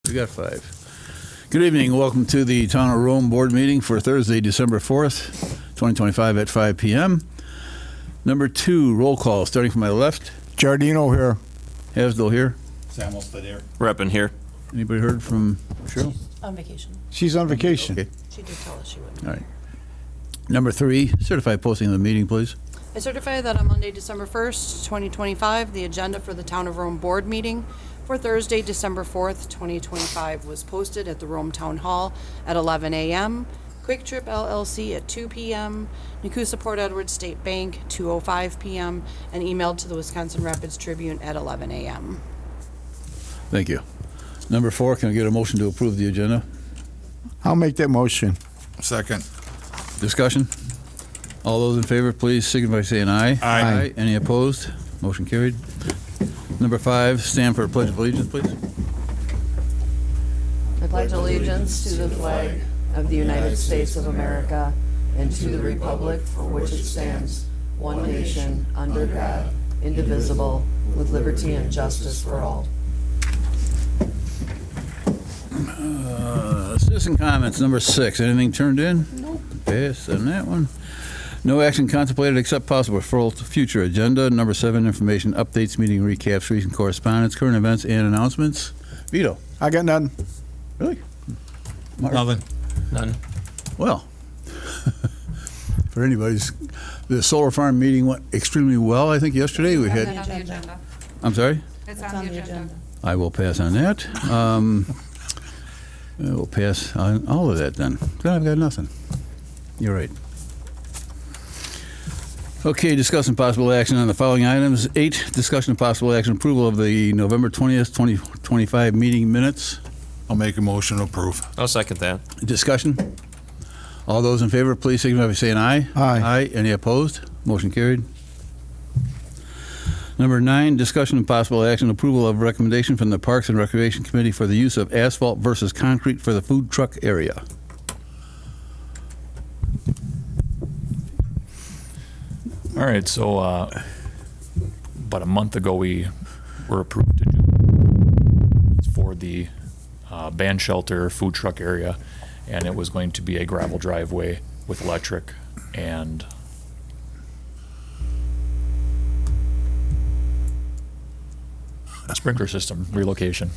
We got 5. Good evening. Welcome to the Town of Rome Board meeting for Thursday, December 4th, 2025 at 5 p.m. Number 2, roll call, starting from my left. Giardino here. Hasdell here. Samuel Stadair. Reppin here. Anybody heard from Cheryl? On vacation. She's on vacation. Okay. She did tell us she would. All right. Number 3, certified posting of the meeting, please. I certify that on Monday, December 1st, 2025, the agenda for the Town of Rome Board meeting for Thursday, December 4th, 2025 was posted at the Rome Town Hall at 11 a.m., Quick Trip LLC at 2 p.m., Nakusa Port Edward State Bank 2:05 p.m., and emailed to the Wisconsin Rapids Tribune at 11 a.m. Thank you. Number 4, can I get a motion to approve the agenda? I'll make that motion. Second. Discussion? All those in favor, please signify by saying aye. Aye. Any opposed? Motion carried. Number 5, stand for Pledge of Allegiance, please. I pledge allegiance to the flag of the United States of America and to the republic for which it stands, one nation, under God, indivisible, with liberty and justice for all. Citizen comments, number 6. Anything turned in? Nope. Pass on that one. No action contemplated except possible referral to future agenda. Number 7, information updates, meeting recaps, recent correspondence, current events, and announcements. Vito. I got none. Really? Mark? Nothing. None. Well, for anybody's, the solar farm meeting went extremely well, I think, yesterday. We had, On the agenda. I'm sorry? It's on the agenda. I will pass on that. We'll pass on all of that then. I've got nothing. You're right. Okay, discussing possible action on the following items. 8, discussion of possible action approval of the November 20th, 2025 meeting minutes. I'll make a motion to approve. I'll second that. Discussion? All those in favor, please signify by saying aye. Aye. Aye. Any opposed? Motion carried. Number 9, discussion of possible action approval of recommendation from the Parks and Recreation Committee for the use of asphalt versus concrete for the food truck area. All right, so about a month ago, we were approved to do it's for the band shelter food truck area, and it was going to be a gravel driveway with electric and a sprinkler system relocation.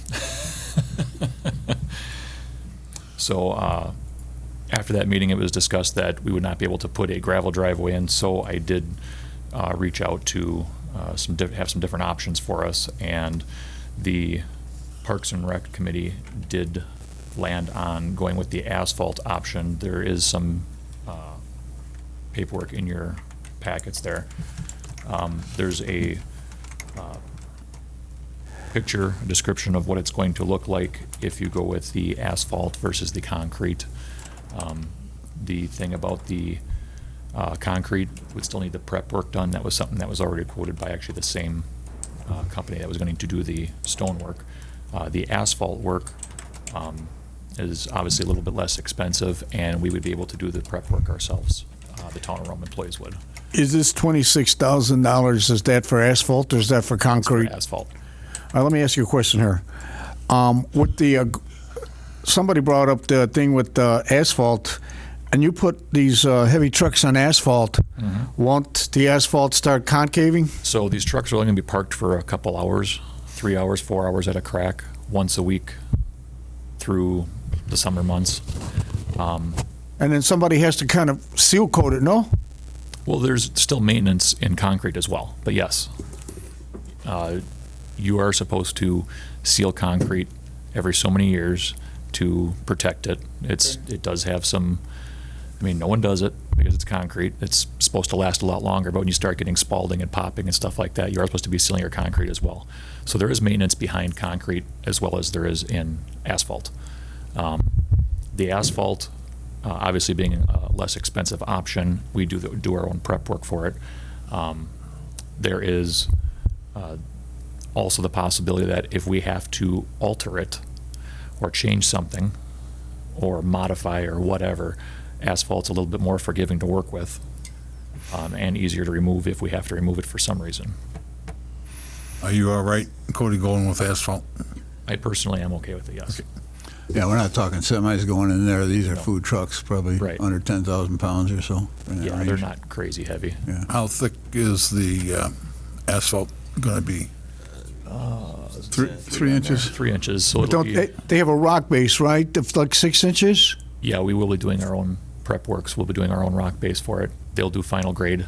So after that meeting, it was discussed that we would not be able to put a gravel driveway in, so I did reach out to have some different options for us, and the Parks and Rec Committee did land on going with the asphalt option. There is some paperwork in your packets there. There's a picture, a description of what it's going to look like if you go with the asphalt versus the concrete. The thing about the concrete would still need the prep work done. That was something that was already quoted by actually the same company that was going to do the stonework. The asphalt work is obviously a little bit less expensive, and we would be able to do the prep work ourselves. The Town of Rome employees would. Is this $26,000, is that for asphalt or is that for concrete? For asphalt. Let me ask you a question here. With the, somebody brought up the thing with asphalt, and you put these heavy trucks on asphalt. Won't the asphalt start concaving? So these trucks are only going to be parked for a couple hours, 3 hours, 4 hours at a crack, once a week through the summer months. And then somebody has to kind of seal coat it, no? Well, there's still maintenance in concrete as well, but yes. You are supposed to seal concrete every so many years to protect it. It does have some, I mean, no one does it because it's concrete. It's supposed to last a lot longer, but when you start getting spalding and popping and stuff like that, you are supposed to be sealing your concrete as well. So there is maintenance behind concrete as well as there is in asphalt. The asphalt, obviously being a less expensive option, we do our own prep work for it. There is also the possibility that if we have to alter it or change something or modify or whatever, asphalt's a little bit more forgiving to work with and easier to remove if we have to remove it for some reason. Are you all right, Cody, going with asphalt? I personally am okay with it, yes. Yeah, we're not talking semis going in there. These are No. food trucks, probably Right. under 10,000 pounds or so. in that Yeah, they're range. not crazy heavy. How thick is the asphalt going to be? 3 inches. 3 inches, so But it'll don't be, they have a rock base, right? Of like 6 inches? yeah, we will be doing our own prep works. We'll be doing our own rock base for it. They'll do final grade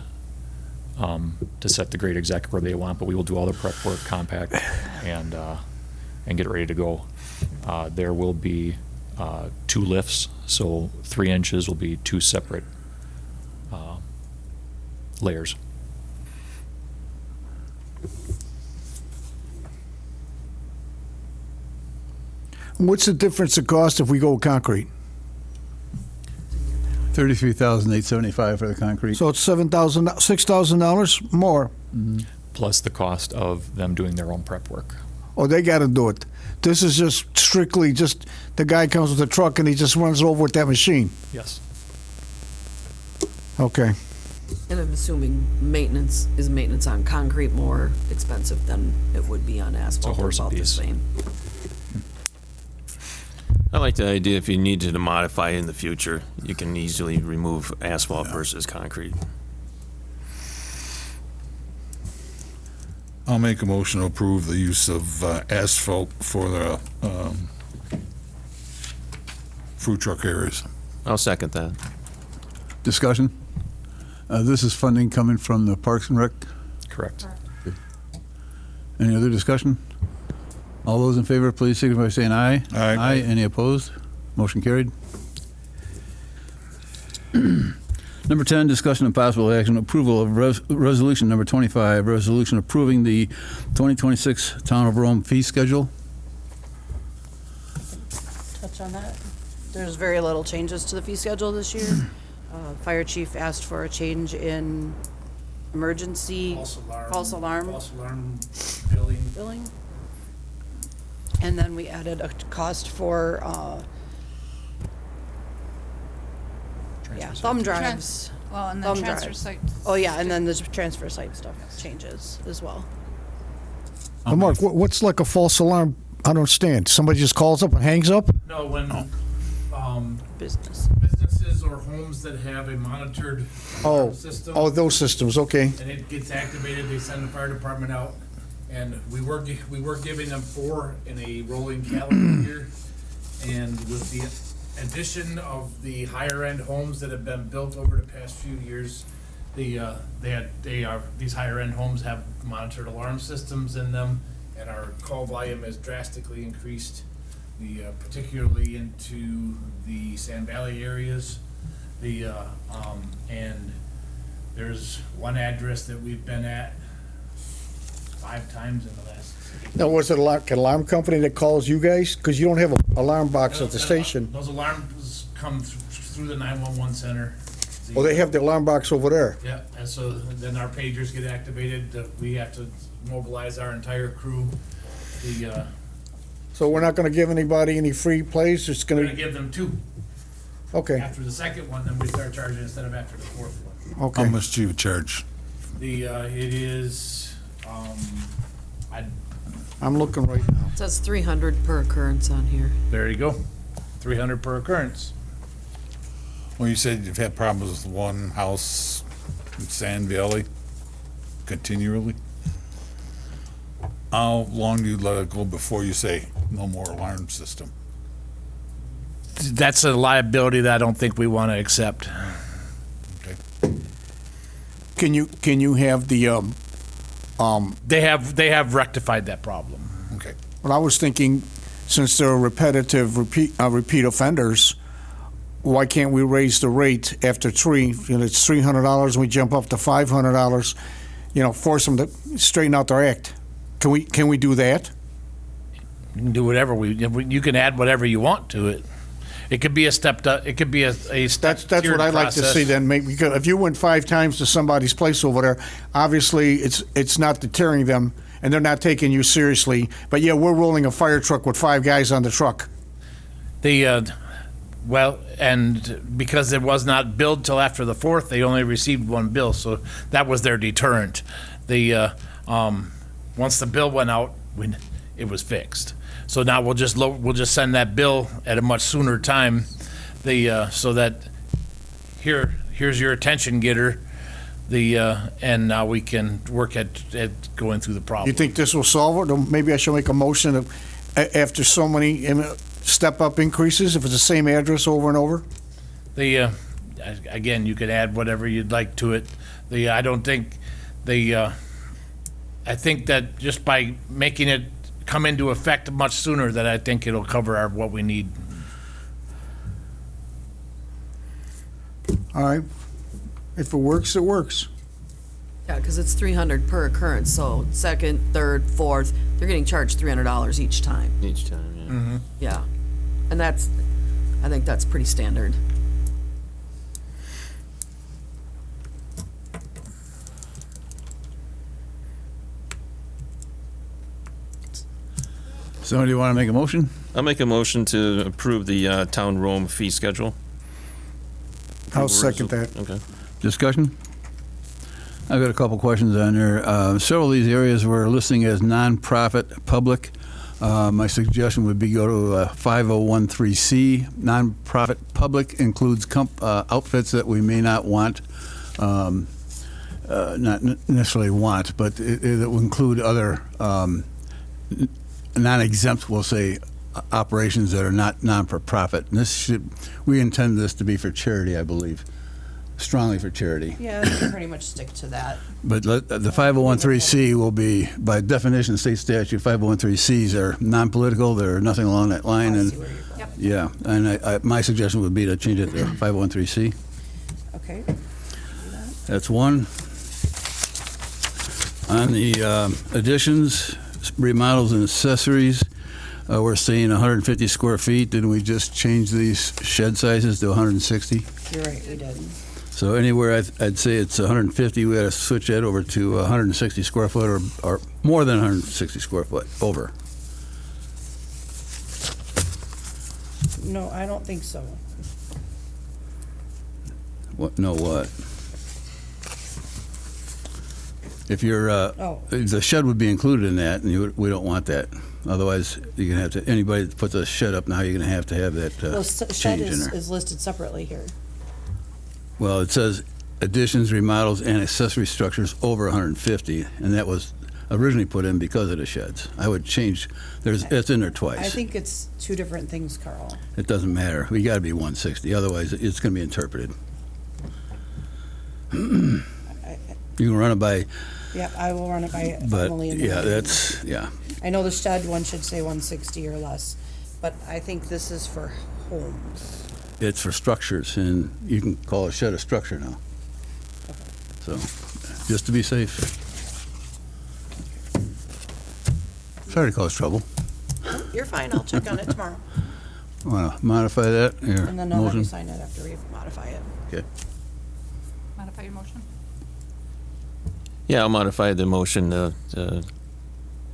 to set the grade exactly where they want, but we will do all the prep work, compact, and get it ready to go. There will be 2 lifts, so 3 inches will be 2 separate layers. What's the difference in cost if we go with concrete? 33,875 for the concrete. So it's $6,000 more. Plus the cost of them doing their own prep work. Oh, they got to do it. This is just strictly just the guy comes with a truck and he just runs it over with that machine. Yes. Okay. And I'm assuming maintenance on concrete more expensive than it would be on asphalt, or horse and about the bees. same. I like the idea if you need to modify in the future, you can easily remove asphalt versus concrete. I'll make a motion to approve the use of asphalt for the food truck areas. I'll second that. Discussion? This is funding coming from the Parks and Rec. Correct. Any other discussion? All those in favor, please signify by saying aye. Aye. Aye. Any opposed? Motion carried. Number 10, discussion and possible action, approval of resolution number 25, resolution approving the 2026 Town of Rome fee schedule. Touch on that. There's very little changes to the fee schedule this year. Fire chief asked for a change in emergency false alarm billing. And then we added a cost for, thumb drives. Well, and Thumb then transfer drive. site. Oh, yeah, and then the transfer site stuff changes as well. But Mark, what's like a false alarm? I don't understand. Somebody just calls up and hangs up? No, when Business. businesses or homes that have a monitored alarm system, Oh, those systems, okay. and it gets activated, they send the fire department out. And we were giving them 4 in a rolling calendar year. And with the addition of the higher end homes that have been built over the past few years, these higher end homes have monitored alarm systems in them, and our call volume has drastically increased. Particularly into the Sand Valley areas, and there's one address that we've been at 5 times in the last. Now, was it an alarm company that calls you guys? Because you don't have an alarm box at the station. Those alarms come through the 911 center. Oh, they have the alarm box over there. Yeah, and so then our pagers get activated, we have to mobilize our entire crew. So we're not going to give anybody any free plays? It's We're going gonna to, give them 2. okay, After the second one, then we start charging instead of after the 4th one. How okay. much do you charge? It is, I'm looking right now. It says 300 per occurrence on here. there you go, 300 per occurrence. Well, you said you've had problems with one house in Sand Valley continually. How long do you let it go before you say no more alarm system? That's a liability that I don't think we want to accept. Okay. Can you have the, They have rectified that problem. Okay. well, I was thinking, since they're repetitive, repeat offenders, why can't we raise the rate after 3? You know, it's $300 and we jump up to $500, force them to straighten out their act. Can we do that? You can do whatever you can add whatever you want to it. It could be a stepped up, it could be a step That's what I'd like to see then, because if you went 5 times to somebody's place over there, obviously it's not deterring them and they're not taking you seriously. But yeah, we're rolling a fire truck with 5 guys on the truck. Well, and because it was not billed till after the 4th, they only received 1 bill, so that was their deterrent. Once the bill went out, it was fixed. So now we'll just send that bill at a much sooner time, so that here's your attention getter, and now we can work at going through the problem. You think this will solve it? Or maybe I should make a motion of, after so many step-up increases, if it's the same address over and over? Again, you could add whatever you'd like to it. I think that just by making it come into effect much sooner, that I think it'll cover what we need. All right. If it works, it works. Yeah, because it's 300 per occurrence, so second, third, fourth, they're getting charged $300 each time. Each time, yeah. Yeah. And I think that's pretty standard. Somebody want to make a motion? I'll make a motion to approve the town Rome fee schedule. I'll second that. Okay. Discussion? I've got a couple questions on there. Several of these areas we're listing as nonprofit public. My suggestion would be go to 5013C. Nonprofit public includes outfits that we may not want, not necessarily want, but it will include other non-exempt, we'll say, operations that are not non-for-profit. And we intend this to be for charity, I believe, strongly for charity. Yeah, we can pretty much stick to that. But the 5013C will be, by definition, state statute, 5013Cs are non-political, they're nothing along that line. I And see where you're going. yeah, and my suggestion would be to change it to 5013C. Okay. That's one. On the additions, remodels, and accessories, we're saying 150 square feet. Didn't we just change these shed sizes to 160? You're right, we did. So anywhere I'd say it's 150, we got to switch that over to 160 square foot or more than 160 square foot over. No, I don't think so. What? No, what? If you're, the shed would be included in that, and we don't want that. Otherwise, you're gonna have to, anybody that puts a shed up now, you're gonna have that Well, shed change in there. is listed separately here. Well, it says additions, remodels, and accessory structures over 150, and that was originally put in because of the sheds. I would change, it's in there twice. I think it's two different things, Carl. It doesn't matter. We gotta be 160, otherwise it's gonna be interpreted. You can run it by, Yeah, I will run it by but, Emily. and yeah, then- that's, yeah. I know the shed one should say 160 or less, but I think this is for homes. It's for structures, and you can call a shed a structure now. So, just to be safe. Sorry to cause trouble. You're fine, I'll check on it tomorrow. Want to modify that, your And then I'll have you motion? sign it after we modify it. Okay. Modify your motion? Yeah, I'll modify the motion to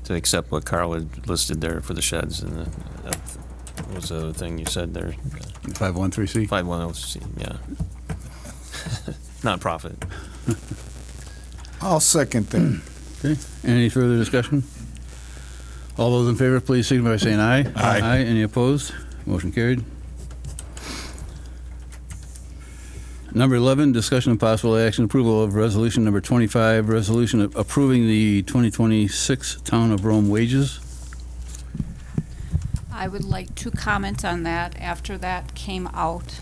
accept what Carl had listed there for the sheds, and what was the other thing you said there? 513C? 510C, yeah. Nonprofit. I'll second that. Okay, any further discussion? All those in favor, please signify by saying aye. Aye. Any opposed? Motion carried. Number 11, discussion of possible action, approval of resolution number 25, resolution approving the 2026 Town of Rome wages. I would like to comment on that. After that came out,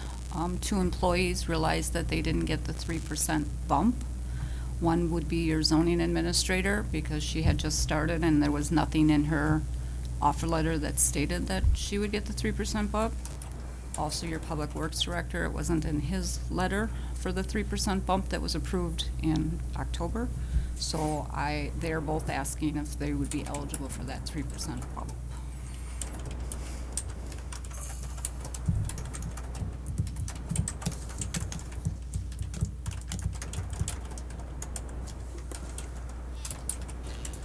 2 employees realized that they didn't get the 3% bump. One would be your zoning administrator, because she had just started and there was nothing in her offer letter that stated that she would get the 3% bump. Also, your public works director, it wasn't in his letter for the 3% bump that was approved in October. So they're both asking if they would be eligible for that 3% bump.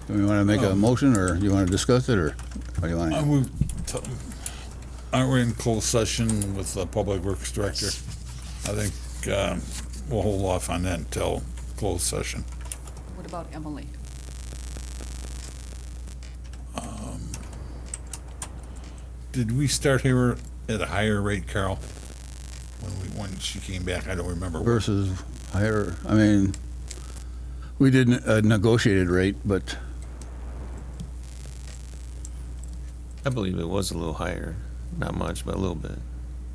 Do we want to make a motion, or you want to discuss it, or what do you want to do? Aren't we in closed session with the Public Works Director? I think we'll hold off on that until closed session. What about Emily? Did we start her at a higher rate, Carol? When she came back, I don't remember. Versus higher, I mean, we did a negotiated rate, but I believe it was a little higher, not much, but a little bit.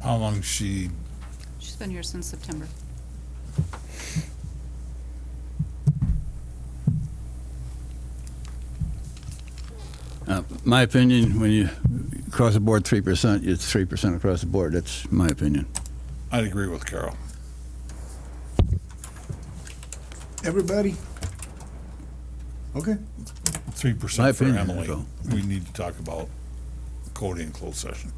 How long she, She's been here since September. my opinion, when you cross the board 3%, it's 3% across the board. That's my opinion. I'd agree with Carol. Everybody? Okay. 3% My for opinion, Emily. so. We need to talk about Cody in closed session.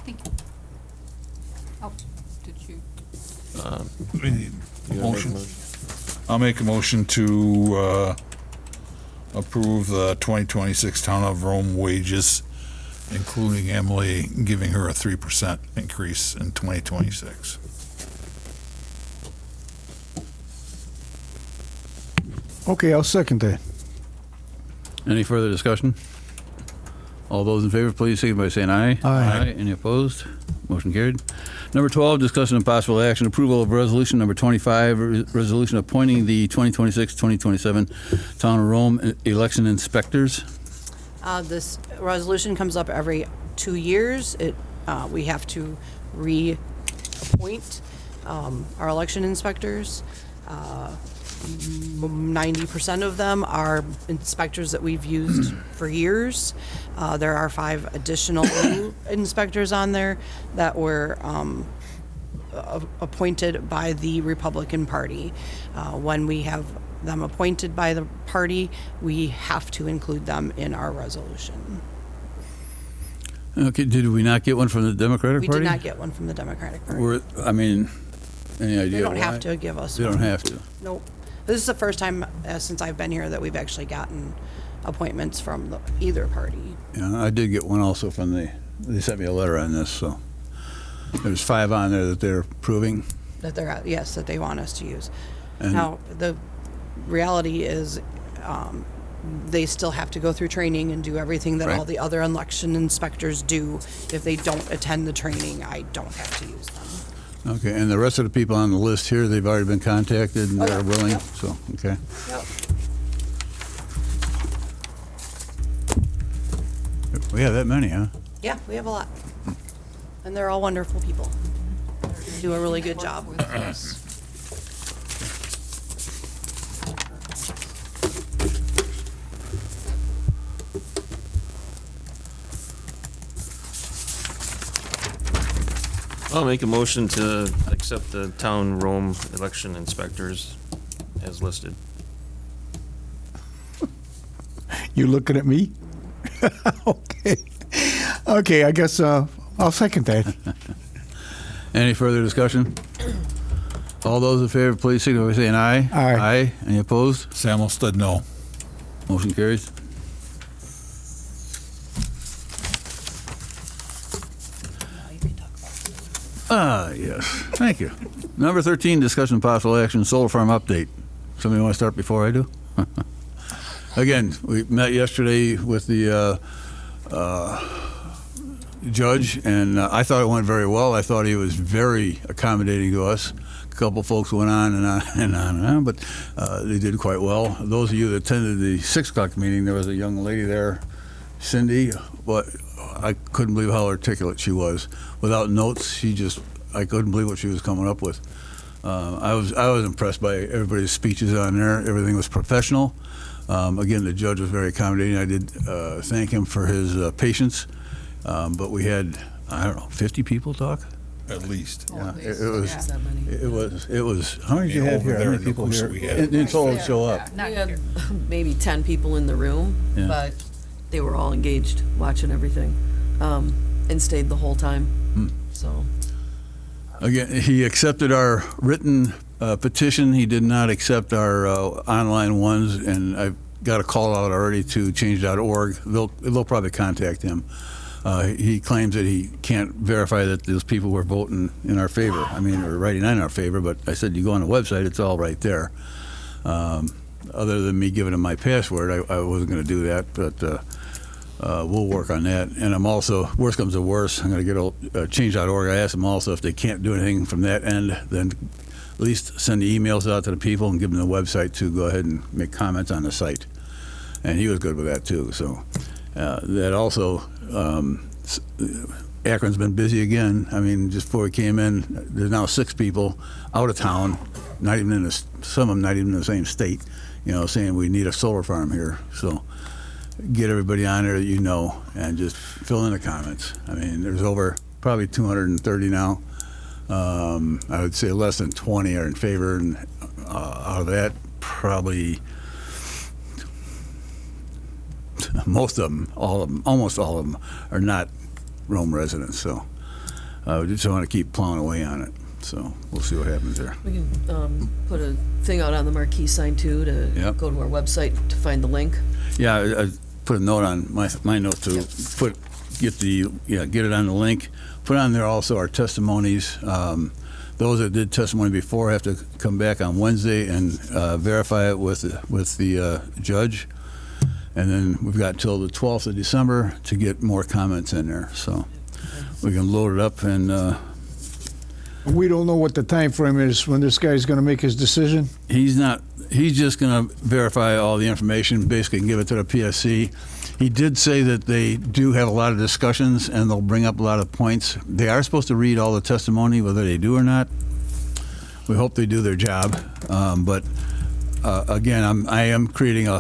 Thank you. Oh, did you? We need You wanna make a motion. I'll make a motion to approve the 2026 Town of Rome wages, including Emily, giving her a 3% increase in 2026. Okay, I'll second that. Any further discussion? All those in favor, please signify by saying aye. Aye. Any opposed? Motion carried. Number 12, discussion and possible action, approval of resolution number 25, resolution appointing the 2026-2027 Town of Rome election inspectors. This resolution comes up every 2 years. We have to reappoint our election inspectors. 90% of them are inspectors that we've used for years. There are 5 additional new inspectors on there that were appointed by the Republican Party. When we have them appointed by the party, we have to include them in our resolution. Okay, did we not get one from the Democratic We Party? did not get one from the Democratic Party. I mean, any idea They don't why? have to give us They one. don't have to. Nope. This is the first time since I've been here that we've actually gotten appointments from either party. Yeah, I did get one also from they sent me a letter on this, so. There's 5 on there that they're approving. That they're, yes, that they want us to use. And- Now, the reality is, they still have to go through training and do everything that all Right. the other election inspectors do. If they don't attend the training, I don't have to use them. Okay, and the rest of the people on the list here, they've already been contacted and Oh, they're yeah. willing, Yep. so, okay. Yep. We have that many, huh? Yeah, we have a lot. And they're all wonderful people. They do a really good job. I'll make a motion to accept the town Rome election inspectors as listed. You looking at me? Okay. Okay, I guess I'll second that. Any further discussion? All those in favor, please signify by saying aye. Aye. Aye. Any opposed? Sam Olsted, no. Motion carries. Yes, thank you. Number 13, discussion and possible action, solar farm update. Somebody want to start before I do? Again, we met yesterday with the judge, and I thought it went very well. I thought he was very accommodating to us. A couple folks went on and on and on and on, but they did quite well. Those of you that attended the 6 o'clock meeting, there was a young lady there, Cindy, but I couldn't believe how articulate she was. Without notes, I couldn't believe what she was coming up with. I was impressed by everybody's speeches on there. Everything was professional. Again, the judge was very accommodating. I did thank him for his patience. But we had, I don't know, 50 people talk? At least. Yeah, it was, Is that many? it was, how many did you Yeah, have over here? How there many in the people booth here? we had. In total show up. Not We here. had maybe 10 people in the room, Yeah. but they were all engaged, watching everything, and stayed the whole time. So, Again, he accepted our written petition. He did not accept our online ones, and I've got a call out already to change.org. They'll probably contact him. He claims that he can't verify that those people were voting in our favor. I mean, or writing in our favor, but I said, you go on the website, it's all right there. other than me giving them my password, I wasn't going to do that, but we'll work on that. And I'm also, worst comes to worst, I'm going to get change.org. I asked them also if they can't do anything from that end, then at least send the emails out to the people and give them the website to go ahead and make comments on the site. And he was good with that too. So that also, Akron's been busy again. I mean, just before we came in, there's now 6 people out of town, not even in some of them not even in the same state, saying we need a solar farm here. So get everybody on there that you know and just fill in the comments. I mean, there's over probably 230 now. I would say less than 20 are in favor, and out of that, probably most of them, almost all of them are not Rome residents. So we just want to keep plowing away on it. So we'll see what happens there. We can put a thing out on the marquee sign too to Yep. go to our website to find the link. Yeah, I put a note on my note to get it on the link. Put on there also our testimonies. Those that did testimony before have to come back on Wednesday and verify it with the judge. And then we've got till the 12th of December to get more comments in there. So we can load it up, and We don't know what the time frame is when this guy's going to make his decision. he's just going to verify all the information, basically give it to the PSC. He did say that they do have a lot of discussions and they'll bring up a lot of points. They are supposed to read all the testimony, whether they do or not. We hope they do their job. But again, I am creating a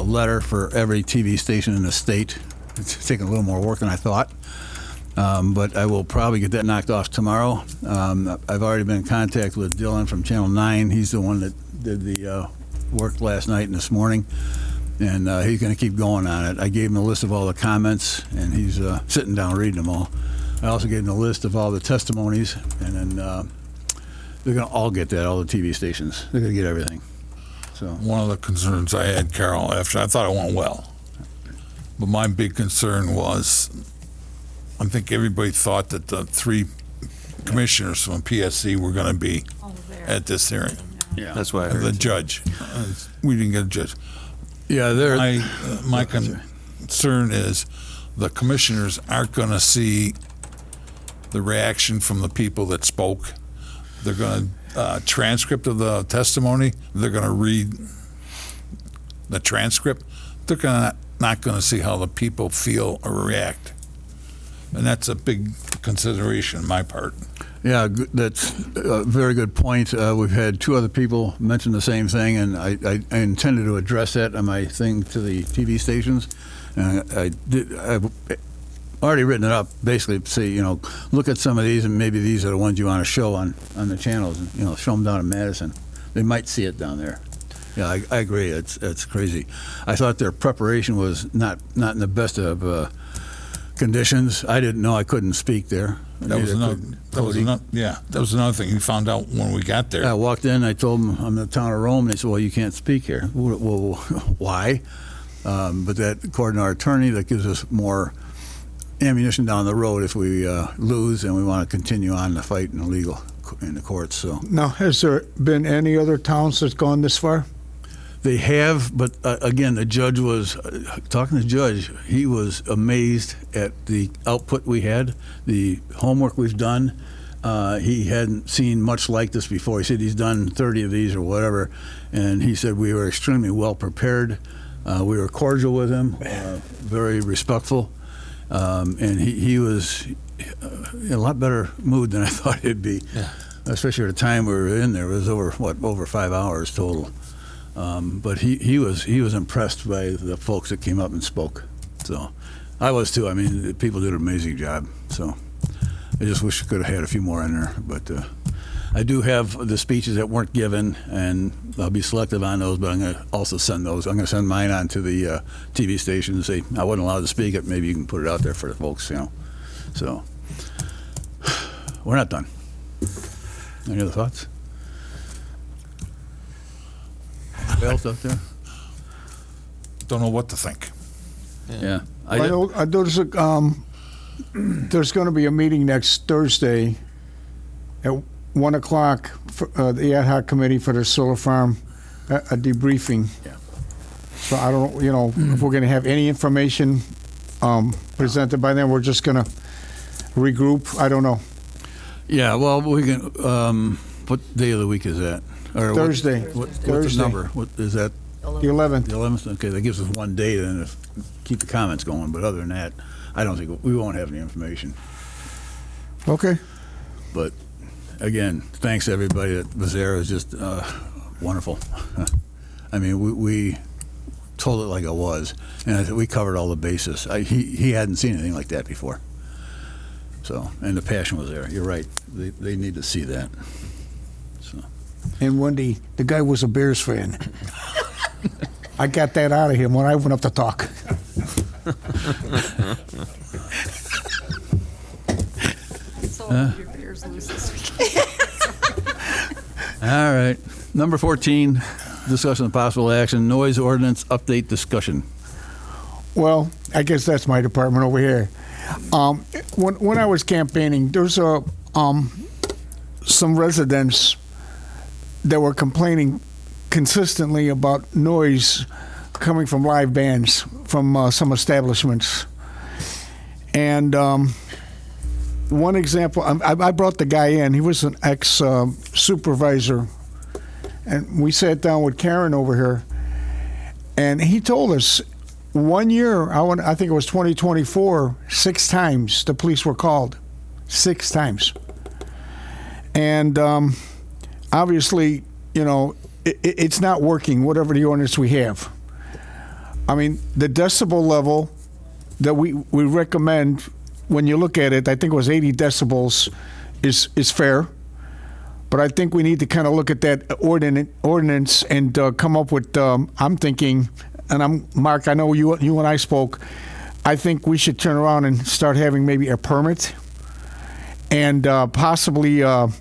letter for every TV station in the state. It's taking a little more work than I thought. But I will probably get that knocked off tomorrow. I've already been in contact with Dylan from Channel 9. He's the one that did the work last night and this morning. And he's going to keep going on it. I gave him a list of all the comments, and he's sitting down reading them all. I also gave him a list of all the testimonies, and then they're going to all get that, all the TV stations. They're going to get everything. So One of the concerns I had, Carol, after I thought it went well, but my big concern was, I think everybody thought that the 3 commissioners from PSC were going to be at this hearing. yeah, That's why I heard. The judge. We didn't get a judge. yeah, they're My concern is the commissioners aren't going to see the reaction from the people that spoke. They're going to transcript of the testimony. They're going to read the transcript. They're not going to see how the people feel or react, and that's a big consideration on my part. Yeah, that's a very good point. We've had 2 other people mention the same thing, and I intended to address that on my thing to the TV stations. I've already written it up, basically to say, look at some of these, and maybe these are the ones you want to show on the channels, and show them down in Madison. They might see it down there. Yeah, I agree. It's crazy. I thought their preparation was not in the best of conditions. I didn't know I couldn't speak there. That was another thing. You found out when we got there. I walked in, I told them I'm in the town of Rome, and they said, well, you can't speak here. Well, why? But that, according to our attorney, that gives us more ammunition down the road if we lose and we want to continue on the fight in the courts. So Now, has there been any other towns that's gone this far? they have, but again, the judge was talking to the judge. He was amazed at the output we had, the homework we've done. He hadn't seen much like this before. He said he's done 30 of these or whatever, and he said we were extremely well prepared. We were cordial with him, very respectful, and he was in a lot better mood than I thought he'd be. Yeah. Especially at the time we were in there. It was over 5 hours total. But he was impressed by the folks that came up and spoke. So I was too. I mean, the people did an amazing job. So I just wish I could have had a few more in there. But I do have the speeches that weren't given, and I'll be selective on those. But I'm going to also send those. I'm going to send mine on to the TV station and say I wasn't allowed to speak it. Maybe you can put it out there for the folks. So we're not done. Any other thoughts? Anybody else up there? Don't know what to think. Yeah. There's going to be a meeting next Thursday at 1 o'clock for the ad hoc committee for the solar farm a debriefing. Yeah. So I don't, if we're going to have any information presented by then, we're just going to regroup. I don't know. Yeah, well, we can, what day of the week is that? Or what- Thursday. What's the Thursday. number? What, is that The 11th. the 11th? Okay, that gives us one day then to keep the comments going, but other than that, I don't think, we won't have any information. Okay. But again, thanks to everybody that was there. It was just wonderful. I mean, we told it like it was, and I think we covered all the bases. He hadn't seen anything like that before. So, and the passion was there. You're right. They need to see that. So, And Wendy, the guy was a Bears fan. I got that out of him when I went up to talk. So your Bears lose this weekend. all right. Number 14, discussion of possible action, noise ordinance update discussion. Well, I guess that's my department over here. When I was campaigning, there's some residents that were complaining consistently about noise coming from live bands from some establishments. And one example, I brought the guy in. He was an ex-supervisor. And we sat down with Karen over here. And he told us 1 year, I think it was 2024, 6 times the police were called. 6 times. And obviously, it's not working, whatever the ordinance we have. I mean, the decibel level that we recommend, when you look at it, I think it was 80 decibels, is fair. But I think we need to kind of look at that ordinance and come up with, I'm thinking, and Mark, I know you and I spoke, I think we should turn around and start having maybe a permit and possibly have,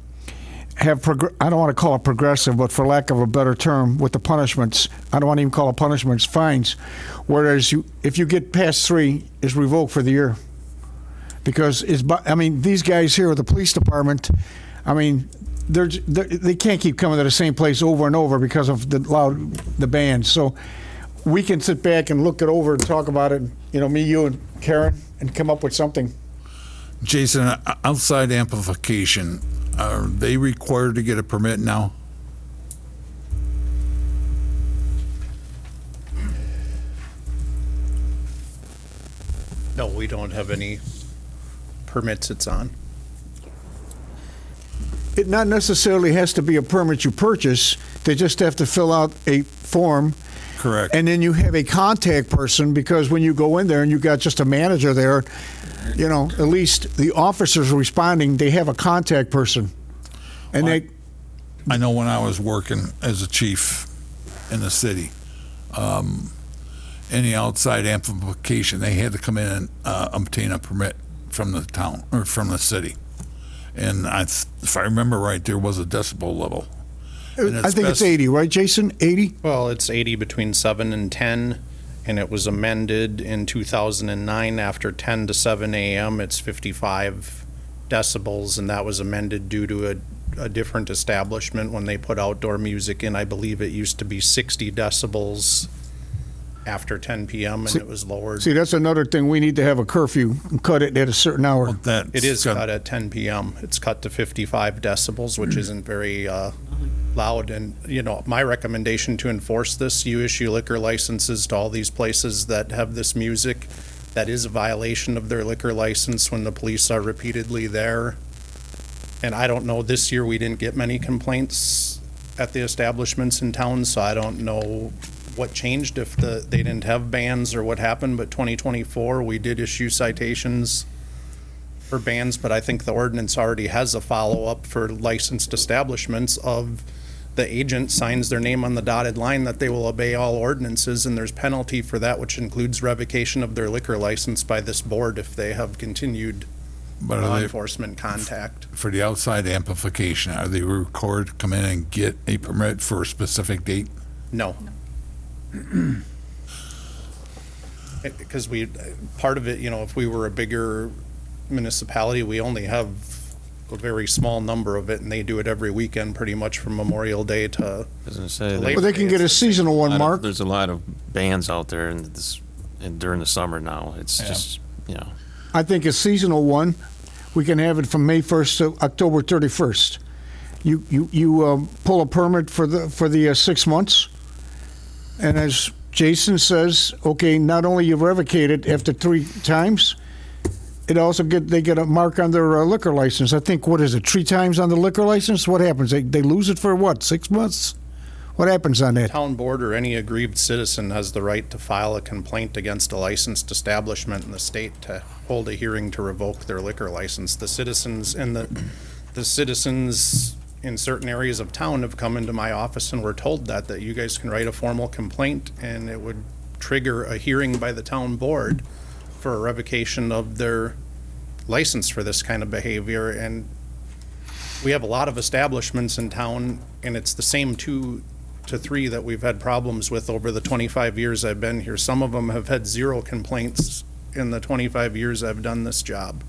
I don't want to call it progressive, but for lack of a better term, with the punishments, I don't want to even call it punishments, fines. Whereas if you get past 3, it's revoked for the year. Because these guys here at the police department, they can't keep coming to the same place over and over because of the band. So we can sit back and look it over and talk about it, me, you, and Karen, and come up with something. Jason, outside amplification, are they required to get a permit now? No, we don't have any permits it's on. It not necessarily has to be a permit you purchase. They just have to fill out a form. Correct. And then you have a contact person, because when you go in there and you got just a manager there, at least the officers responding, they have a contact person. And I know when I was working as a chief in the city, any outside amplification, they had to come in and obtain a permit from the town or from the city. And if I remember right, there was a decibel level. I think it's 80, right, Jason? 80? Well, it's 80 between 7 and 10, and it was amended in 2009 after 10 to 7 a.m. It's 55 decibels, and that was amended due to a different establishment when they put outdoor music in. I believe it used to be 60 decibels after 10 p.m., and it was lowered. See, that's another thing. We need to have a curfew and cut it at a certain hour. It is cut at 10 p.m. It's cut to 55 decibels, which isn't very loud. And, my recommendation to enforce this, you issue liquor licenses to all these places that have this music. That is a violation of their liquor license when the police are repeatedly there. And I don't know, this year we didn't get many complaints at the establishments in town, so I don't know what changed, if they didn't have bans or what happened. But 2024, we did issue citations for bans, but I think the ordinance already has a follow-up for licensed establishments of the agent signs their name on the dotted line that they will obey all ordinances, and there's penalty for that, which includes revocation of their liquor license by this board if they have continued law enforcement contact. For the outside amplification, are they required to come in and get a permit for a specific date? No. Because part of it, if we were a bigger municipality, we only have a very small number of it, and they do it every weekend, pretty much from Memorial Day to Doesn't say. Labor Well, they can get a seasonal one, Mark. There's a lot of bands out there and during the summer now. It's just, you know. I think a seasonal one, we can have it from May 1st to October 31st. You pull a permit for the 6 months, and as Jason says, okay, not only you revocate it after 3 times, it also they get a mark on their liquor license. I think, what is it, 3 times on the liquor license? What happens? They lose it for what, 6 months? What happens on that? town board or any aggrieved citizen has the right to file a complaint against a licensed establishment in the state to hold a hearing to revoke their liquor license. The citizens in certain areas of town have come into my office and were told that you guys can write a formal complaint and it would trigger a hearing by the town board for a revocation of their license for this kind of behavior. And we have a lot of establishments in town, and it's the same 2 to 3 that we've had problems with over the 25 years I've been here. Some of them have had 0 complaints in the 25 years I've done this job.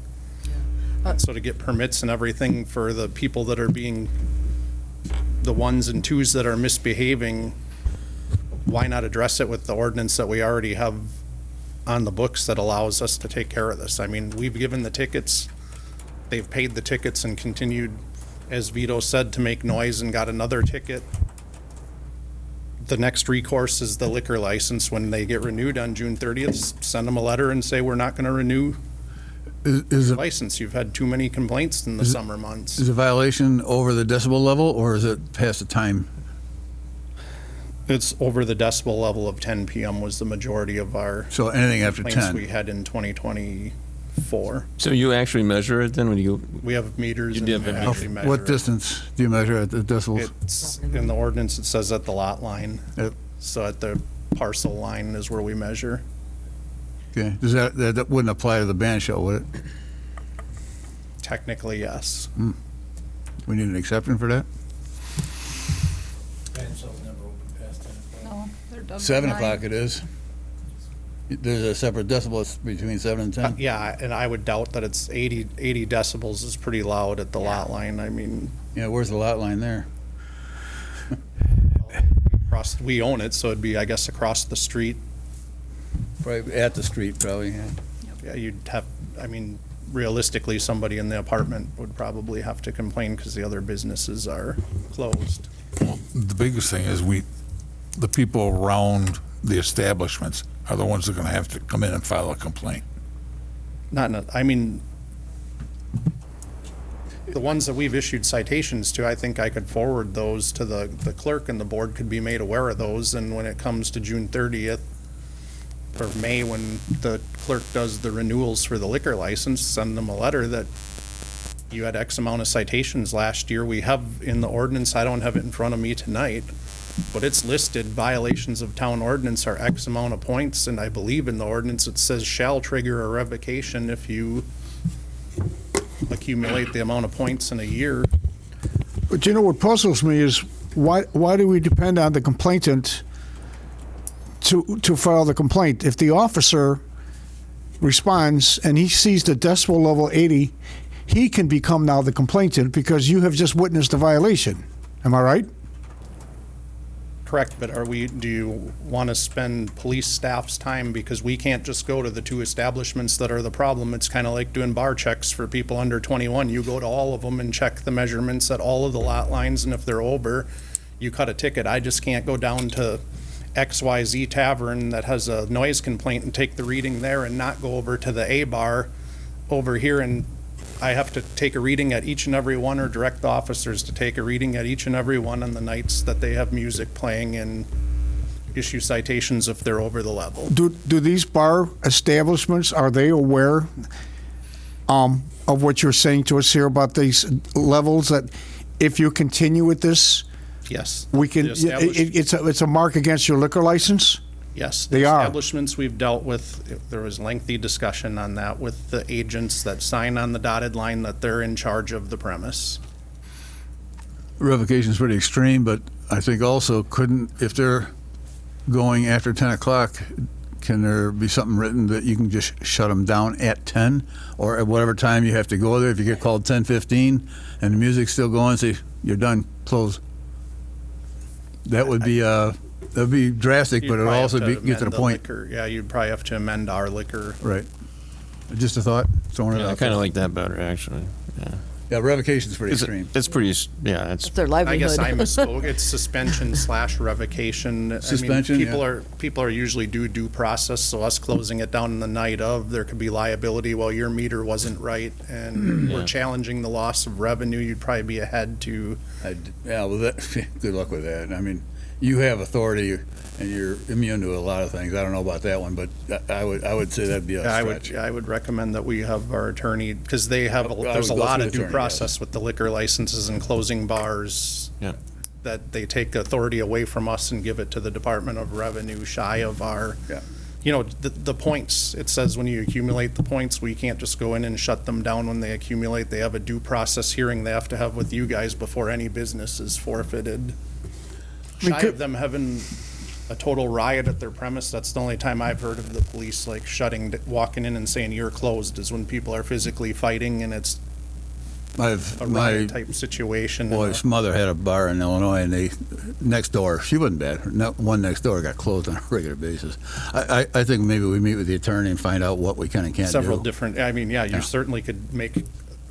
So to get permits and everything for the people that are being, the 1s and 2s that are misbehaving, why not address it with the ordinance that we already have on the books that allows us to take care of this? I mean, we've given the tickets, they've paid the tickets and continued, as Vito said, to make noise and got another ticket. The next recourse is the liquor license. When they get renewed on June 30th, send them a letter and say, we're not going to renew Is the it, license. You've had too many complaints in the summer months. is a violation over the decibel level, or is it past the time? It's over the decibel level of 10 PM was the majority of our So anything after complaints we 10? had in 2024. So you actually measure it then when you, We have meters You and do we have meters. actually measure What it. distance do you measure at the decibels? It's, in the ordinance, it says at the lot line. Yep. So at the parcel line is where we measure. Okay, does that wouldn't apply to the band shell, would it? Technically, yes. We need an exception for that? Band shell's never open past 10 o'clock. No, they're done. 7 by 9. o'clock it is. There's a separate decibel between 7 and 10? Yeah, and I would doubt that it's 80 decibels is pretty loud at the lot line. I mean, Yeah, where's the lot line there? we own it, so it'd be, I guess, across the street. Probably at the street, probably, yeah. Yeah, you'd have, I mean, realistically, somebody in the apartment would probably have to complain because the other businesses are closed. The biggest thing is the people around the establishments are the ones that are going to have to come in and file a complaint. I mean, the ones that we've issued citations to, I think I could forward those to the clerk and the board could be made aware of those. And when it comes to June 30th or May, when the clerk does the renewals for the liquor license, send them a letter that you had X amount of citations last year. We have in the ordinance, I don't have it in front of me tonight, but it's listed, violations of town ordinance are X amount of points, and I believe in the ordinance it says shall trigger a revocation if you accumulate the amount of points in a year. But you know what puzzles me is why do we depend on the complainant to file the complaint? If the officer responds and he sees the decibel level 80, he can become now the complainant because you have just witnessed a violation. Am I right? Correct, but do you want to spend police staff's time, because we can't just go to the 2 establishments that are the problem. It's kind of like doing bar checks for people under 21. You go to all of them and check the measurements at all of the lot lines, and if they're over, you cut a ticket. I just can't go down to XYZ Tavern that has a noise complaint and take the reading there and not go over to the A bar over here, and I have to take a reading at each and every one, or direct the officers to take a reading at each and every one on the nights that they have music playing, and issue citations if they're over the level. Do these bar establishments, are they aware of what you're saying to us here about these levels, that if you continue with this, Yes. we can, The establish- it's a mark against your liquor license? Yes. They the are. Establishments we've dealt with, there was lengthy discussion on that with the agents that sign on the dotted line that they're in charge of the premise. Revocation's pretty extreme, but I think also if they're going after 10 o'clock, can there be something written that you can just shut them down at 10 or at whatever time you have to go there? If you get called 10:15 and the music's still going, say, you're done, close. That would be, that'd be drastic, but You'd it'd probably also have be, to get to the amend point. liquor. Yeah, you'd probably have to amend our liquor. Right. Just a thought, throwing it Yeah, I out kind there. of like that better, actually. Yeah. Yeah, revocation's pretty extreme. It's pretty, yeah, it's, It's their I guess livelihood. I misspoke. It's suspension / revocation. Suspension, I mean, yeah. people are usually due process, so us closing it down the night of, there could be liability, well, your meter wasn't right, and we're Yeah. challenging the loss of revenue, you'd probably be ahead to, Yeah, well, that, good luck with that. I mean, you have authority and you're immune to a lot of things. I don't know about that one, but I would say that'd be a stretch. I would recommend that we have our attorney, because they have, I would there's a go lot through of the due attorney, process with the liquor licenses and closing bars. Yeah. That they take authority away from us and give it to the Department of Revenue shy of our, Yeah. you know, the points. It says when you accumulate the points, we can't just go in and shut them down when they accumulate. They have a due process hearing they have to have with you guys before any business is forfeited. Shy of them having a total riot at their premise, that's the only time I've heard of the police like walking in and saying you're closed, is when people are physically fighting and it's a My riot type situation. wife's mother had a bar in Illinois, and they next door. She wasn't bad. One next door got closed on a regular basis. I think maybe we meet with the attorney and find out what we can and can't Several do. different, I mean, yeah, Yeah. you certainly could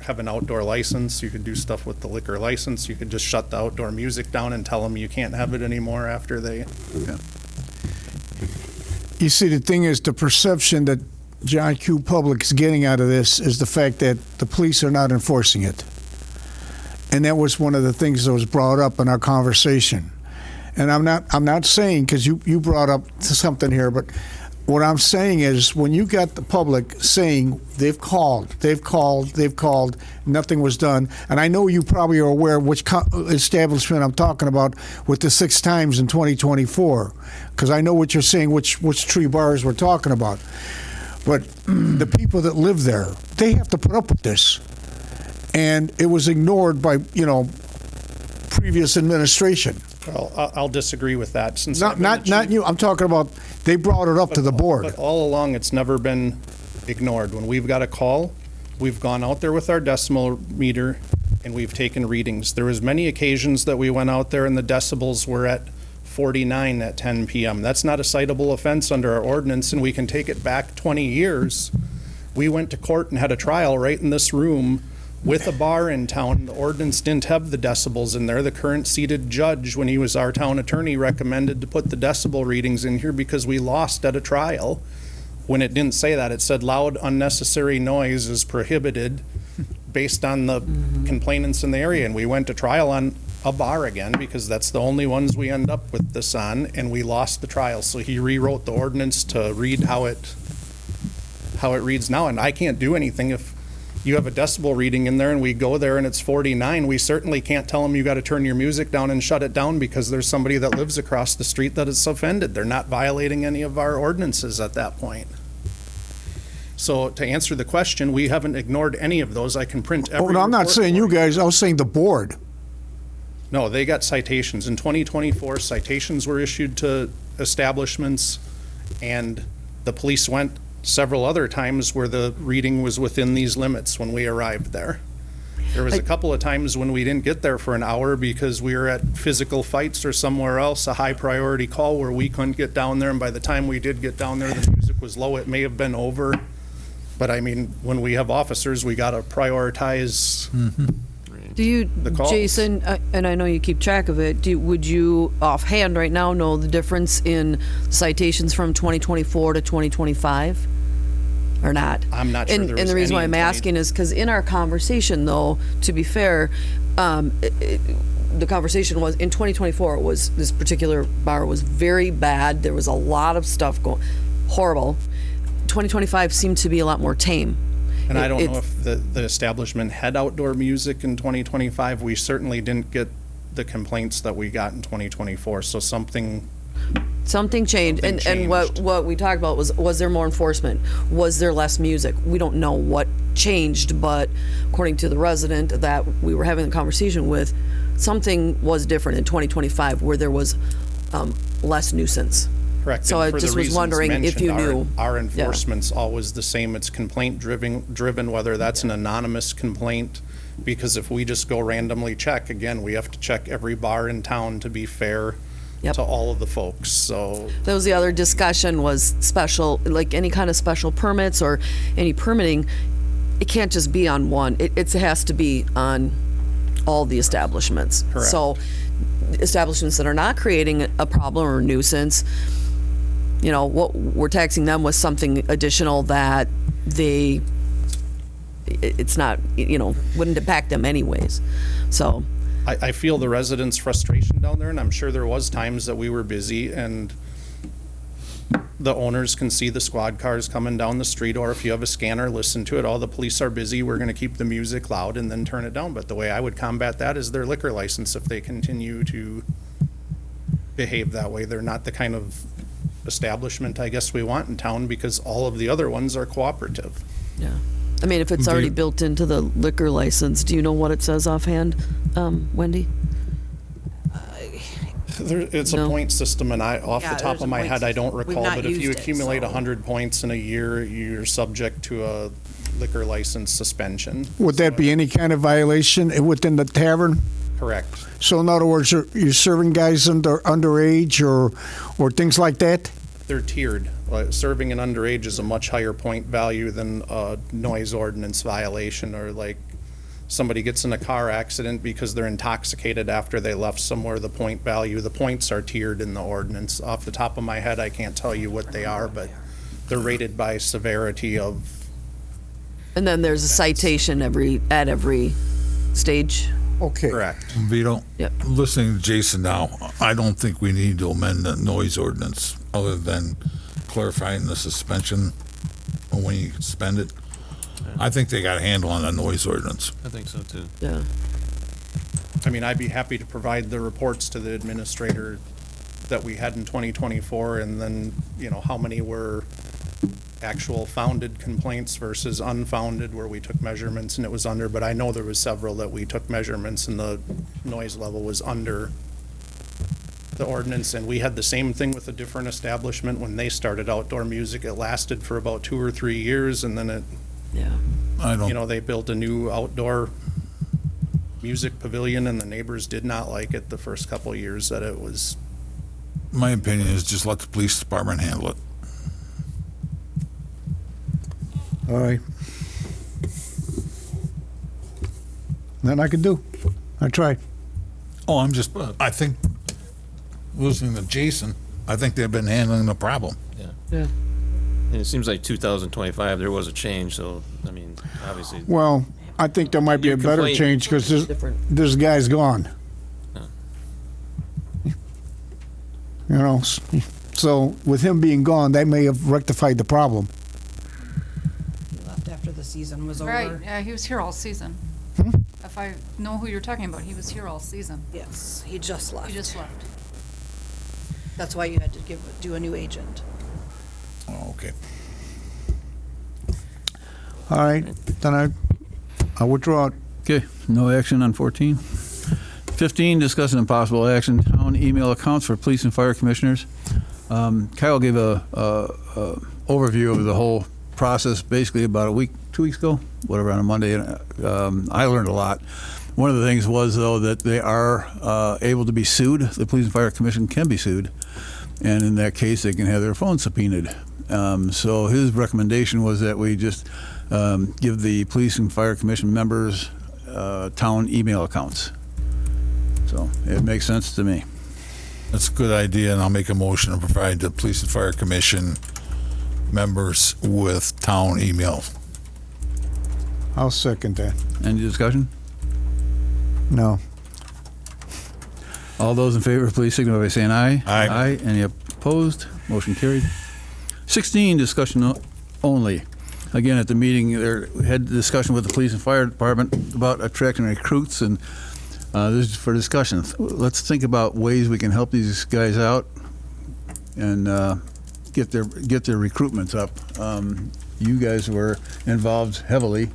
have an outdoor license, you could do stuff with the liquor license, you could just shut the outdoor music down and tell them you can't have it anymore after they, You see, the thing is, the perception that John Q. Public is getting out of this is the fact that the police are not enforcing it. And that was one of the things that was brought up in our conversation. And I'm not saying, because you brought up something here, but what I'm saying is when you got the public saying they've called, nothing was done, and I know you probably are aware of which establishment I'm talking about with the 6 times in 2024, because I know what you're saying, which 3 bars we're talking about. But the people that live there, they have to put up with this. And it was ignored by, previous administration. well, I'll disagree with that since. I've been Not the chief. you. I'm talking about they brought it up to the board. But all along, it's never been ignored. When we've got a call, we've gone out there with our decimal meter and we've taken readings. There was many occasions that we went out there and the decibels were at 49 at 10 p.m. That's not a citable offense under our ordinance, and we can take it back 20 years. We went to court and had a trial right in this room with a bar in town. The ordinance didn't have the decibels in there. The current seated judge, when he was our town attorney, recommended to put the decibel readings in here because we lost at a trial. When it didn't say that, it said loud unnecessary noise is prohibited based on the complainants in the area. And we went to trial on a bar again because that's the only ones we end up with this on, and we lost the trial. So he rewrote the ordinance to read how it reads now. And I can't do anything if you have a decibel reading in there and we go there and it's 49, we certainly can't tell them you got to turn your music down and shut it down because there's somebody that lives across the street that is offended. They're not violating any of our ordinances at that point. So to answer the question, we haven't ignored any of those. I can print every Oh, no, I'm not report saying for you guys. I was saying the board. No, they got citations. In 2024, citations were issued to establishments, and the police went several other times where the reading was within these limits when we arrived there. There was a couple of times when we didn't get there for an hour because we were at physical fights or somewhere else, a high priority call where we couldn't get down there, and by the time we did get down there, the music was low. It may have been over. But I mean, when we have officers, we gotta prioritize. Do you, the calls. Jason, and I know you keep track of it, would you offhand right now know the difference in citations from 2024 to 2025? Or not? I'm not sure And there the was reason any why in I'm 20 asking is because in our conversation, though, to be fair, the conversation was, in 2024, this particular bar was very bad. There was a lot of stuff going, horrible. 2025 seemed to be a lot more tame. And I don't know if the establishment had outdoor music in 2025. We certainly didn't get the complaints that we got in 2024, so something Something changed. And what we talked about was there more enforcement? Was there less music? We don't know what changed, but according to the resident that we were having the conversation with, something was different in 2025 where there was less nuisance. Correct. So And I for the just was reasons wondering if mentioned, you knew. Our Yeah. enforcement's always the same. It's complaint driven, whether that's an anonymous complaint. Because if we just go randomly check, again, we have to check every bar in town to be fair Yep. to all of the folks, so. That was the other discussion, was special, like any kind of special permits or any permitting, it can't just be on one. It has to be on all the establishments. Correct. So establishments that are not creating a problem or nuisance, you know, what we're taxing them with something additional that it's not, you know, wouldn't impact them anyways. So, I feel the residents' frustration down there, and I'm sure there was times that we were busy, and the owners can see the squad cars coming down the street, or if you have a scanner, listen to it. Oh, the police are busy, we're gonna keep the music loud and then turn it down. But the way I would combat that is their liquor license. If they continue to behave that way, they're not the kind of establishment I guess we want in town, because all of the other ones are cooperative. yeah. I mean, if it's already built into the liquor license, do you know what it says offhand, Wendy? It's a No. point system, and off the Yeah, top there's of a my point head, I don't system. We've recall, not but if you used it, accumulate so. 100 points in a year, you're subject to a liquor license suspension. Would that be any kind of violation within the tavern? Correct. So in other words, you're serving guys underage or things like that? They're tiered. Serving an underage is a much higher point value than a noise ordinance violation, or like somebody gets in a car accident because they're intoxicated after they left somewhere, the points are tiered in the ordinance. Off the top of my head, I can't tell you what they are, but they're rated by severity of, And then there's a citation at every stage. Okay. correct. Vito, Yep. listening to Jason now, I don't think we need to amend the noise ordinance other than clarifying the suspension when you spend it. I think they got a handle on the noise ordinance. I think so too. Yeah. I mean, I'd be happy to provide the reports to the administrator that we had in 2024, and then, you know, how many were actual founded complaints versus unfounded, where we took measurements and it was under, but I know there was several that we took measurements and the noise level was under the ordinance. And we had the same thing with a different establishment when they started outdoor music. It lasted for about 2 or 3 years, and then it, Yeah. I you don't, know, they built a new outdoor music pavilion, and the neighbors did not like it the first couple of years that it was. my opinion is just let the police department handle it. All right. Nothing I can do. I tried. Oh, I think, listening to Jason, I think they've been handling the problem. Yeah. And it seems like 2025, there was a change, so, I mean, obviously, Well, I think there might be Your a better complaint- change because Different. this guy's gone. You know, so with him being gone, that may have rectified the problem. He left after the season was over. Right, yeah, he was here all season. If I know who you're talking about, he was here all season. Yes, he just left. He just left. That's why you had to do a new agent. Oh, okay. All right, then I withdraw it. Okay, no action on 14. 15, discussing impossible action, town email accounts for police and fire commissioners. Kyle gave a overview of the whole process basically about 2 weeks ago, whatever, on a Monday. And I learned a lot. One of the things was, though, that they are able to be sued. The Police and Fire Commission can be sued. And in that case, they can have their phone subpoenaed. So his recommendation was that we just give the Police and Fire Commission members town email accounts. So it makes sense to me. That's a good idea, and I'll make a motion to provide the Police and Fire Commission members with town emails. I'll second that. Any discussion? No. All those in favor, please signify by saying aye. Aye. Aye. Any opposed? Motion carried. 16, discussion only. Again, at the meeting, we had a discussion with the police and fire department about attracting recruits, and this is for discussion. Let's think about ways we can help these guys out and get their recruitments up. You guys were involved heavily,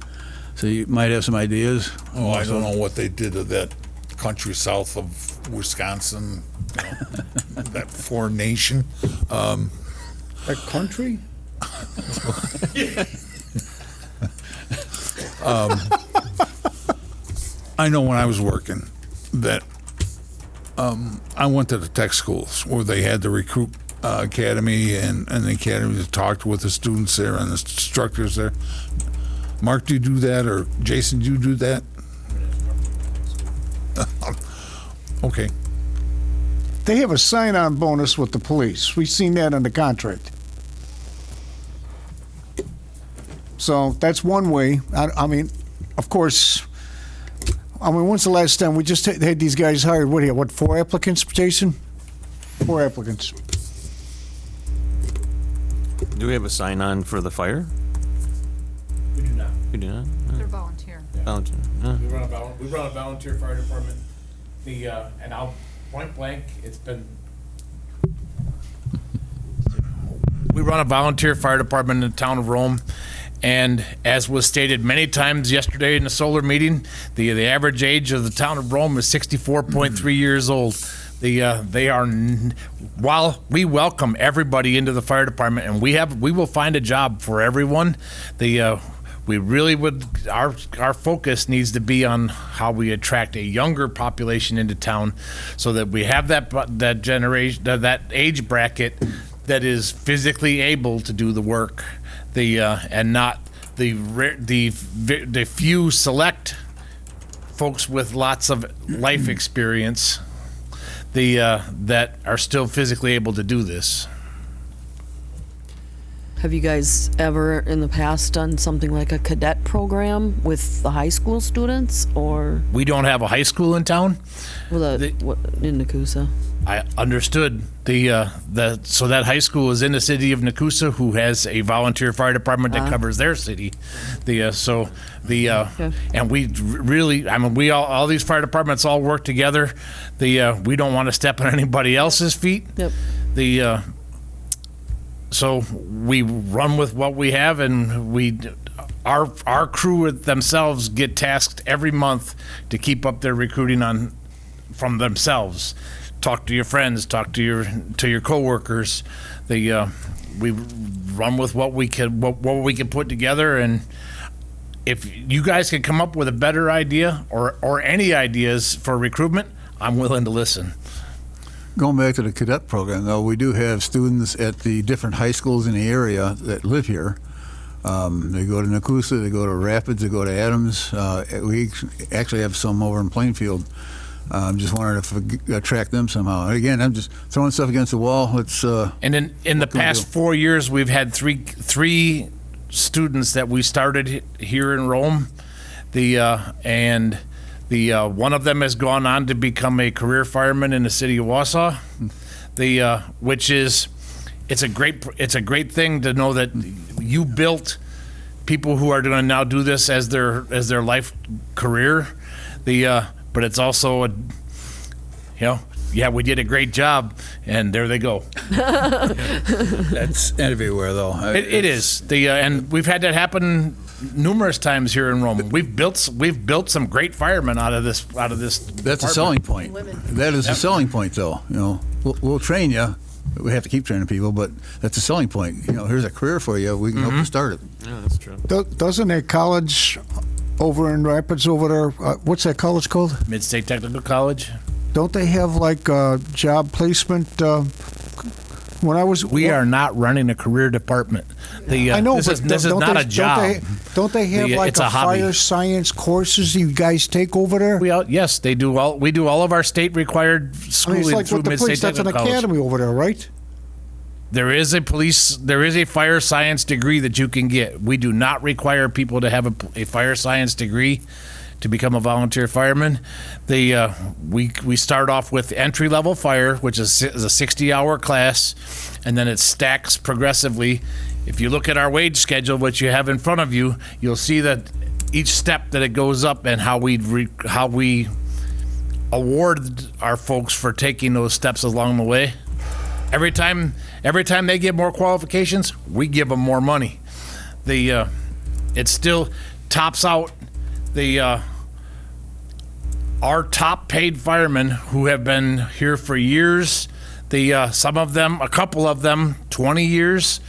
so you might have some ideas. Oh, I don't know what they did to that country south of Wisconsin. You know, that foreign nation. A country? I know when I was working that I went to the tech schools where they had the recruit academy and the academy to talk with the students there and the instructors there. Mark, do you do that? Or Jason, do you do that? Okay. They have a sign-on bonus with the police. We've seen that in the contract. So that's one way. I mean, of course, when's the last time we just had these guys hired? What, 4 applicants, Jason? 4 applicants. Do we have a sign-on for the fire? We do not. We do not? They're volunteer. Volunteer. We run a volunteer fire department. And I'll point blank, we run a volunteer fire department in the town of Rome. And as was stated many times yesterday in the solar meeting, the average age of the town of Rome is 64.3 years old. While we welcome everybody into the fire department, and we will find a job for everyone, we really would, our focus needs to be on how we attract a younger population into town so that we have that generation, that age bracket that is physically able to do the work, and not the few select folks with lots of life experience that are still physically able to do this. Have you guys ever in the past done something like a cadet program with the high school students, or? We don't have a high school in town. Well, in Nakusa? I understood so that high school is in the city of Nakusa, who has a volunteer fire department that covers their city. And we really, all these fire departments all work together. We don't want to step on anybody else's feet. Yep. So we run with what we have, and our crew themselves get tasked every month to keep up their recruiting from themselves. Talk to your friends, talk to your coworkers. We run with what we can put together, and if you guys can come up with a better idea or any ideas for recruitment, I'm willing to listen. Going back to the cadet program, though, we do have students at the different high schools in the area that live here. They go to Nakusa, they go to Rapids, they go to Adams. We actually have some over in Plainfield. I'm just wondering if we attract them somehow. Again, I'm just throwing stuff against the wall. It's and in the past 4 years, we've had three students that we started here in Rome. One of them has gone on to become a career fireman in the city of Wausau. It's a great thing to know that you built people who are going to now do this as their life career. But it's also we did a great job, and there they go. that's everywhere, though. It is and we've had that happen numerous times here in Rome. We've built some great firemen out of this. That's a selling point. That is a selling point, though. We'll train you. We have to keep training people, but that's a selling point. Here's a career for you. We can help you start it. Yeah, that's true. Doesn't that college over in Rapids over there, what's that college called? Mid-State Technical College. Don't they have like job placement? We are not running a career department. I know, this is not a job. Don't they have it's a hobby. fire science courses you guys take over there? Yes, they do. We do all of our state required schooling it's like through with the Mid-State police. That's an Technical College. academy over there, right? There is a fire science degree that you can get. We do not require people to have a fire science degree to become a volunteer fireman. We start off with entry level fire, which is a 60-hour class, and then it stacks progressively. If you look at our wage schedule, which you have in front of you, you'll see that each step that it goes up and how we award our folks for taking those steps along the way. Every time they get more qualifications, we give them more money. It still tops out our top paid firemen who have been here for years. Some of them, a couple of them, 20 years.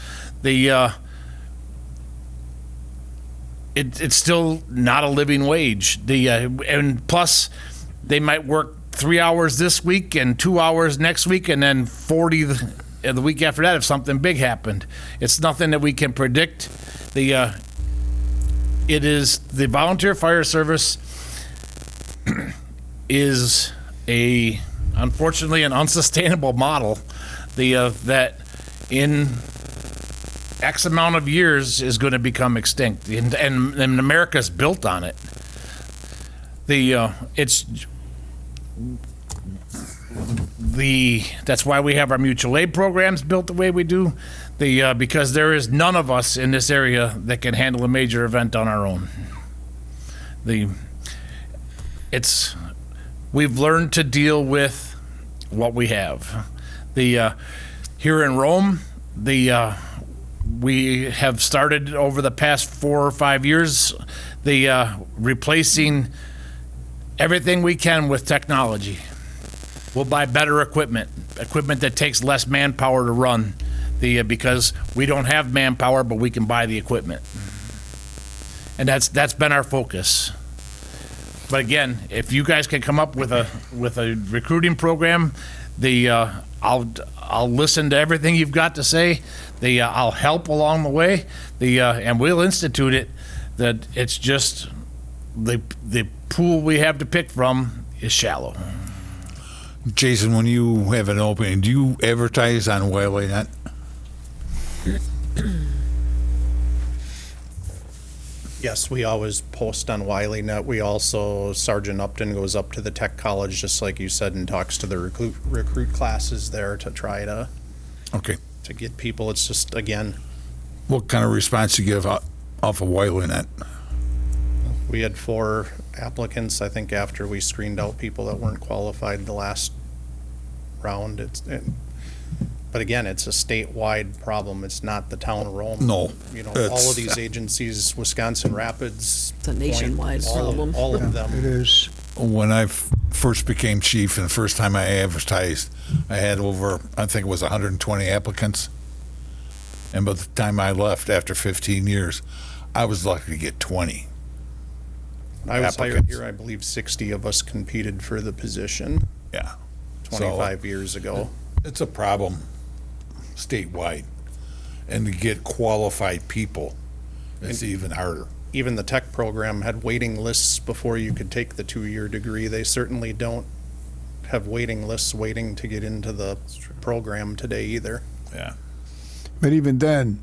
It's still not a living wage. And plus, they might work 3 hours this week and 2 hours next week, and then 40 the week after that if something big happened. It's nothing that we can predict. It is the volunteer fire service is unfortunately an unsustainable model. That in X amount of years is going to become extinct, and America's built on it. That's why we have our mutual aid programs built the way we do. Because there is none of us in this area that can handle a major event on our own. We've learned to deal with what we have. Here in Rome, we have started over the past 4 or 5 years, replacing everything we can with technology. We'll buy better equipment that takes less manpower to run, because we don't have manpower, but we can buy the equipment. And that's been our focus. But again, if you guys can come up with a recruiting program, I'll listen to everything you've got to say. I'll help along the way. And we'll institute it. That it's just the pool we have to pick from is shallow. Jason, when you have an opening, do you advertise on WileyNet? Yes, we always post on WileyNet. We also, Sergeant Upton goes up to the tech college, just like you said, and talks to the recruit classes there to try to get people. It's just, again, What kind of response do you give off of WileyNet? we had 4 applicants, I think, after we screened out people that weren't qualified the last round. But again, it's a statewide problem. It's not the town of Rome. No, all of these agencies, Wisconsin Rapids. It's a nationwide problem. All of them. It is. When I first became chief and the first time I advertised, I had over, I think it was 120 applicants. And by the time I left after 15 years, I was lucky to get 20. I was hired applicants. here, I believe 60 of us competed for the position Yeah. 25 years ago. It's a problem statewide. And to get qualified people, it's even harder. Even the tech program had waiting lists before you could take the 2-year degree. They certainly don't have waiting lists waiting to get into the program today either. Yeah. But even then,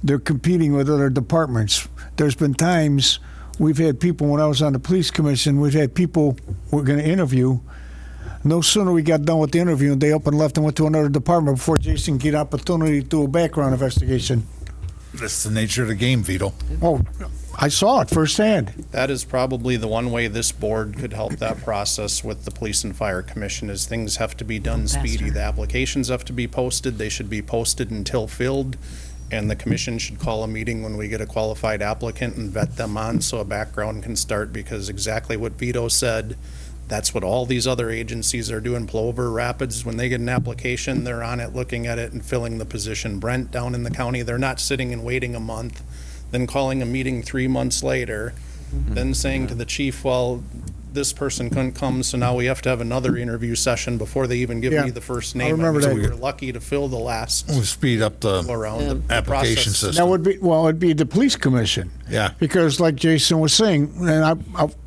they're competing with other departments. There's been times we've had people, when I was on the police commission, we've had people we're going to interview. No sooner we got done with the interview, they up and left and went to another department before Jason get opportunity to do a background investigation. That's the nature of the game, Vito. Oh, I saw it firsthand. That is probably the one way this board could help that process with the Police and Fire Commission is things have to be done speedy. Faster. The applications have to be posted. They should be posted until filled. And the commission should call a meeting when we get a qualified applicant and vet them on so a background can start, because exactly what Vito said, that's what all these other agencies are doing. Plover, Rapids, when they get an application, they're on it, looking at it and filling the position. Brent down in the county, they're not sitting and waiting a month, then calling a meeting 3 months later, then saying to the chief, well, this person couldn't come, so now we have to have another interview session before they even give Yeah, me the first I name. remember that. We were lucky to fill the last We'll speed up the around the application process. system. It'd be the police commission. Yeah. Because like Jason was saying, and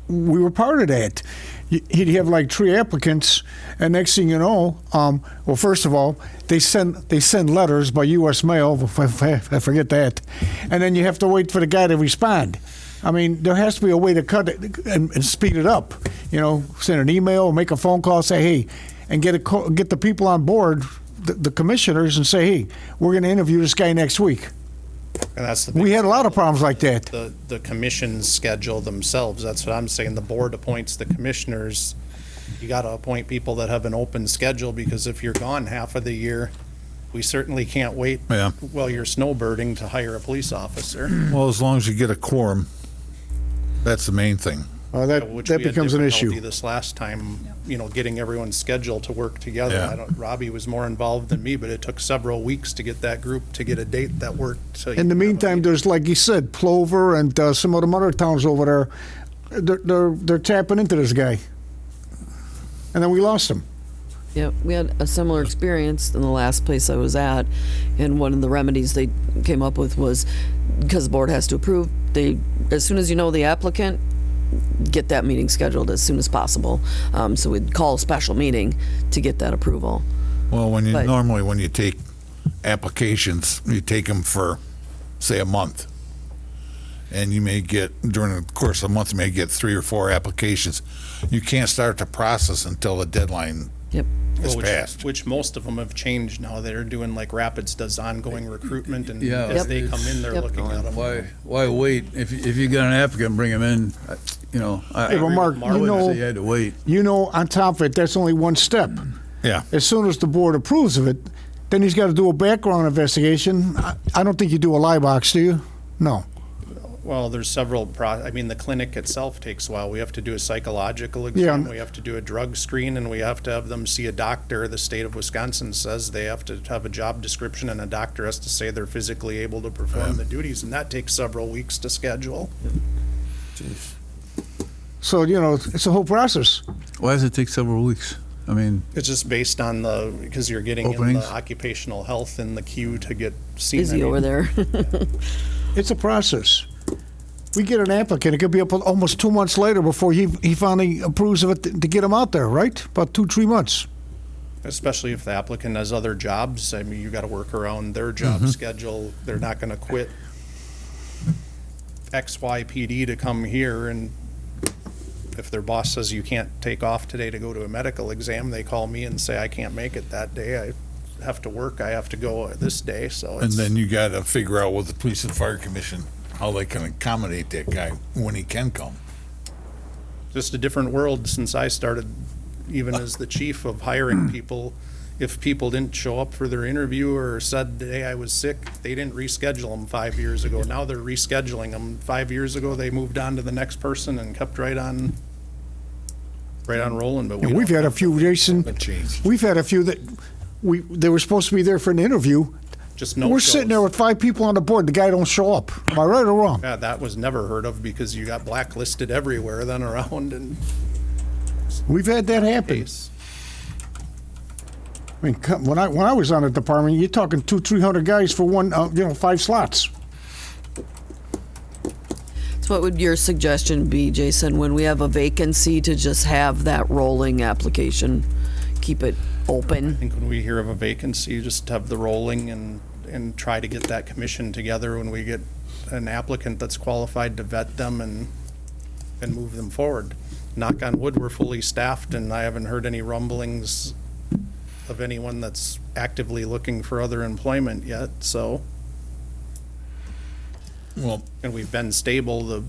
we were part of that. He'd have like 3 applicants, and next thing you know, well, first of all, they send letters by U.S. mail. I forget that, and then you have to wait for the guy to respond. I mean, there has to be a way to cut it and speed it up. Send an email, make a phone call, say hey, and get the people on board, the commissioners, and say hey, we're going to interview this guy next week. And that's the We had a lot of problems like that. the commission's schedule themselves. That's what I'm saying. The board appoints the commissioners. You got to appoint people that have an open schedule, because if you're gone half of the year, we certainly can't wait Yeah. while you're snowbirding to hire a police officer. Well, as long as you get a quorum, that's the main thing. which that we had becomes an difficulty issue. this last time, getting everyone's schedule to work together. Yeah. Robbie was more involved than me, but it took several weeks to get that group to get a date that worked. So In the meantime, there's, like you said, Plover and some of the other towns over there, they're tapping into this guy. And then we lost him. Yeah, we had a similar experience in the last place I was at, and one of the remedies they came up with was, because the board has to approve, as soon as you know the applicant, get that meeting scheduled as soon as possible. So we'd call a special meeting to get that approval. Well, when But- you take applications, you take them for, say, a month. And you may get, during the course of a month, you may get 3 or 4 applications. You can't start the process until the deadline Yep. is passed. which most of them have changed now. They're doing like Rapids does ongoing recruitment, and Yeah. as they come in, they're Yep. looking at them. Why wait? If you got an applicant, bring him in, I Hey, but Mark, I wouldn't say you had to wait. on top of it, that's only one step. Yeah. As soon as the board approves of it, then he's got to do a background investigation. I don't think you do a lie box, do you? No. Well, there's several the clinic itself takes a while. We have to do a psychological exam, Yeah. we have to do a drug screen, and we have to have them see a doctor. The state of Wisconsin says they have to have a job description, and a doctor has to say they're physically able to perform the duties, and that takes several weeks to schedule. So, it's a whole process. Why does it take several weeks? I mean, It's just based on because you're getting in Openings? the occupational health in the queue to get seen. Busy over there. It's a process. We get an applicant, it could be up almost 2 months later before he finally approves of it to get him out there, right? About 2-3 months. Especially if the applicant has other jobs. I mean, you gotta work around their job schedule. They're not gonna quit XYPD to come here, and if their boss says you can't take off today to go to a medical exam, they call me and say, I can't make it that day. I have to work. I have to go this day, so And it's, then you got to figure out with the Police and Fire Commission how they can accommodate that guy when he can come. just a different world since I started, even as the chief, of hiring people. If people didn't show up for their interview or said, hey, I was sick, they didn't reschedule them 5 years ago. Now they're rescheduling them. 5 years ago, they moved on to the next person and kept right on rolling, but we We've don't. had a few, Jason, That changed. we've had a few that they were supposed to be there for an interview. Just no We're sitting there shows. with 5 people on the board, the guy don't show up. Am I right or wrong? Yeah, that was never heard of because you got blacklisted everywhere then around and We've had that happen. case. I mean, when I was on the department, you're talking 200-300 guys for 5 slots. So what would your suggestion be, Jason, when we have a vacancy, to just have that rolling application? Keep it open? I think when we hear of a vacancy, just have the rolling and try to get that commission together when we get an applicant that's qualified to vet them and move them forward. Knock on wood, we're fully staffed, and I haven't heard any rumblings of anyone that's actively looking for other employment yet, so. Well, And we've been stable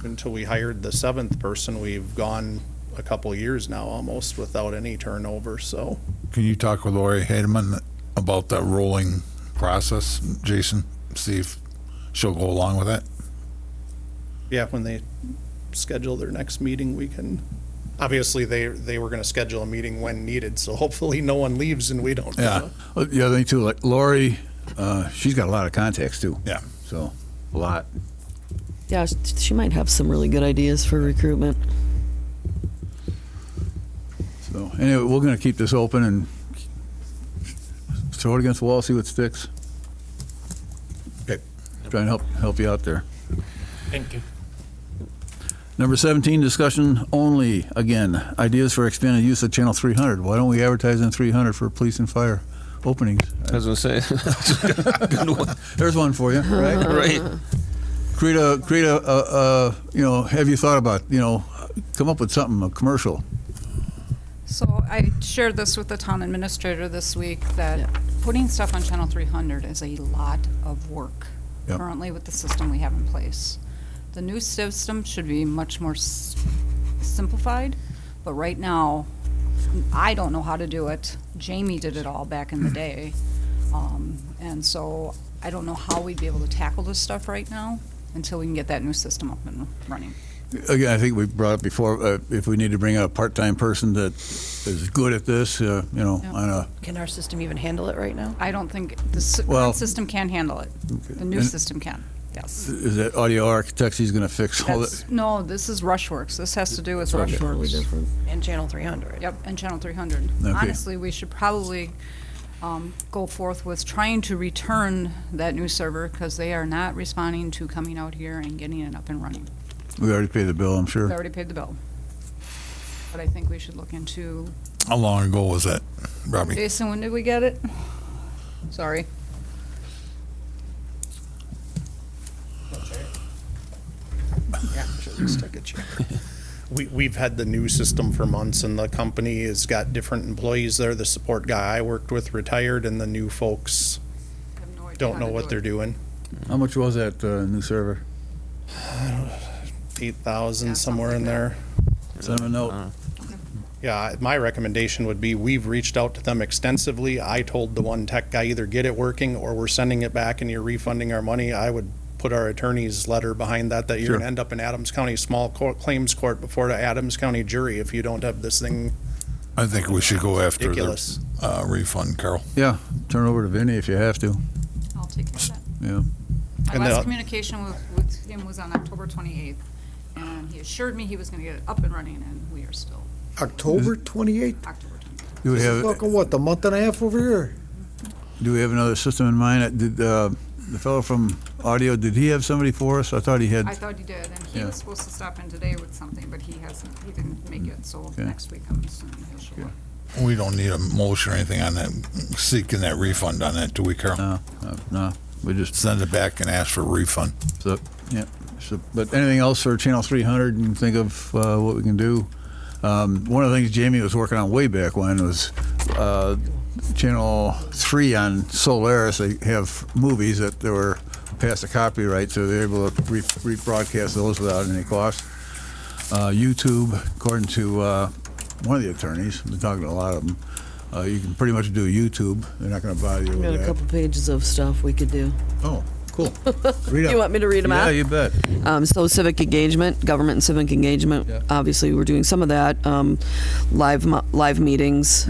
until we hired the 7th person. We've gone a couple years now almost without any turnover, so. can you talk with Lori Hademan about that rolling process, Jason? See if she'll go along with that? Yeah, when they schedule their next meeting, we can, obviously, they were gonna schedule a meeting when needed, so hopefully no one leaves and we don't. yeah. Well, the other thing too, like Lori, she's got a lot of contacts too. Yeah. So, a lot. Yeah, she might have some really good ideas for recruitment. So, anyway, we're going to keep this open and throw it against the wall, see what sticks. Okay. Try and help you out there. Thank you. Number 17, discussion only. Again, ideas for expanded use of Channel 300. Why don't we advertise on 300 for police and fire openings? I was gonna say, good one. There's one for you, right? Right. Create a have you thought about, come up with something, a commercial. So I shared this with the town administrator this week, that putting stuff on Channel 300 is a lot of work Yep. currently with the system we have in place. The new system should be much more simplified, but right now, I don't know how to do it. Jamie did it all back in the day. And so I don't know how we'd be able to tackle this stuff right now until we can get that new system up and running. Again, I think we brought up before, if we need to bring a part-time person that is good at this, you know, Yeah. on a, Can our system even handle it right now? I don't think, the Well- current system can handle it. The new And- system can, yes. is that Audio Architects, he's gonna fix all that? No, this is Rushworks. This has to do with Okay. Totally Rushworks. different. And Channel 300. Yep, and Channel 300. Okay. Honestly, we should probably go forth with trying to return that new server because they are not responding to coming out here and getting it up and running. We already paid the bill, I'm They sure. already paid the bill. But I think we should look into, How long ago was that, Robbie? Jason, when did we get it? Sorry. We've had the new system for months, and the company has got different employees there. The support guy I worked with retired, and the new folks I have no idea don't how know to what do they're it. doing. How much was that new server? 8,000, Yeah, somewhere something in like there. Send him a note. Yeah, my recommendation would be, we've reached out to them extensively. I told the one tech guy, either get it working or we're sending it back and you're refunding our money. I would put our attorney's letter behind that you're Sure. gonna end up in Adams County Small Claims Court before the Adams County jury if you don't have this thing. I think we should go after Ridiculous. the refund, Carol. Yeah, turn it over to Vinny if you have to, I'll take care of that. yeah. My And last the- communication with him was on October 28th, and he assured me he was going to get it up and running, and we are still October 28th? October 28th. Do we have, Fucking what, the month and a half over here? do we have another system in mind? Did, the fellow from Audio, did he have somebody for us? I thought he had. I thought he did, and he Yeah. was supposed to stop in today with something, but he didn't make it, so Okay. next week I'm assuming he'll show up. We don't need a motion or anything on that, seeking that refund on that, do we, Carol? No, we just, Send it back and ask for a refund. so, yeah. So, but anything else for Channel 300 and think of what we can do? One of the things Jamie was working on way back when was Channel 3 on Solaris. They have movies that they were past the copyright, so they're able to rebroadcast those without any cost. YouTube, according to one of the attorneys, I've been talking to a lot of them, you can pretty much do YouTube. They're not going to bother you We with got a that. couple pages of stuff we could do. Oh, cool. Read You want me to read them Yeah, out? you bet. So civic engagement, government and civic engagement, Yeah. obviously, we're doing some of that. Live meetings,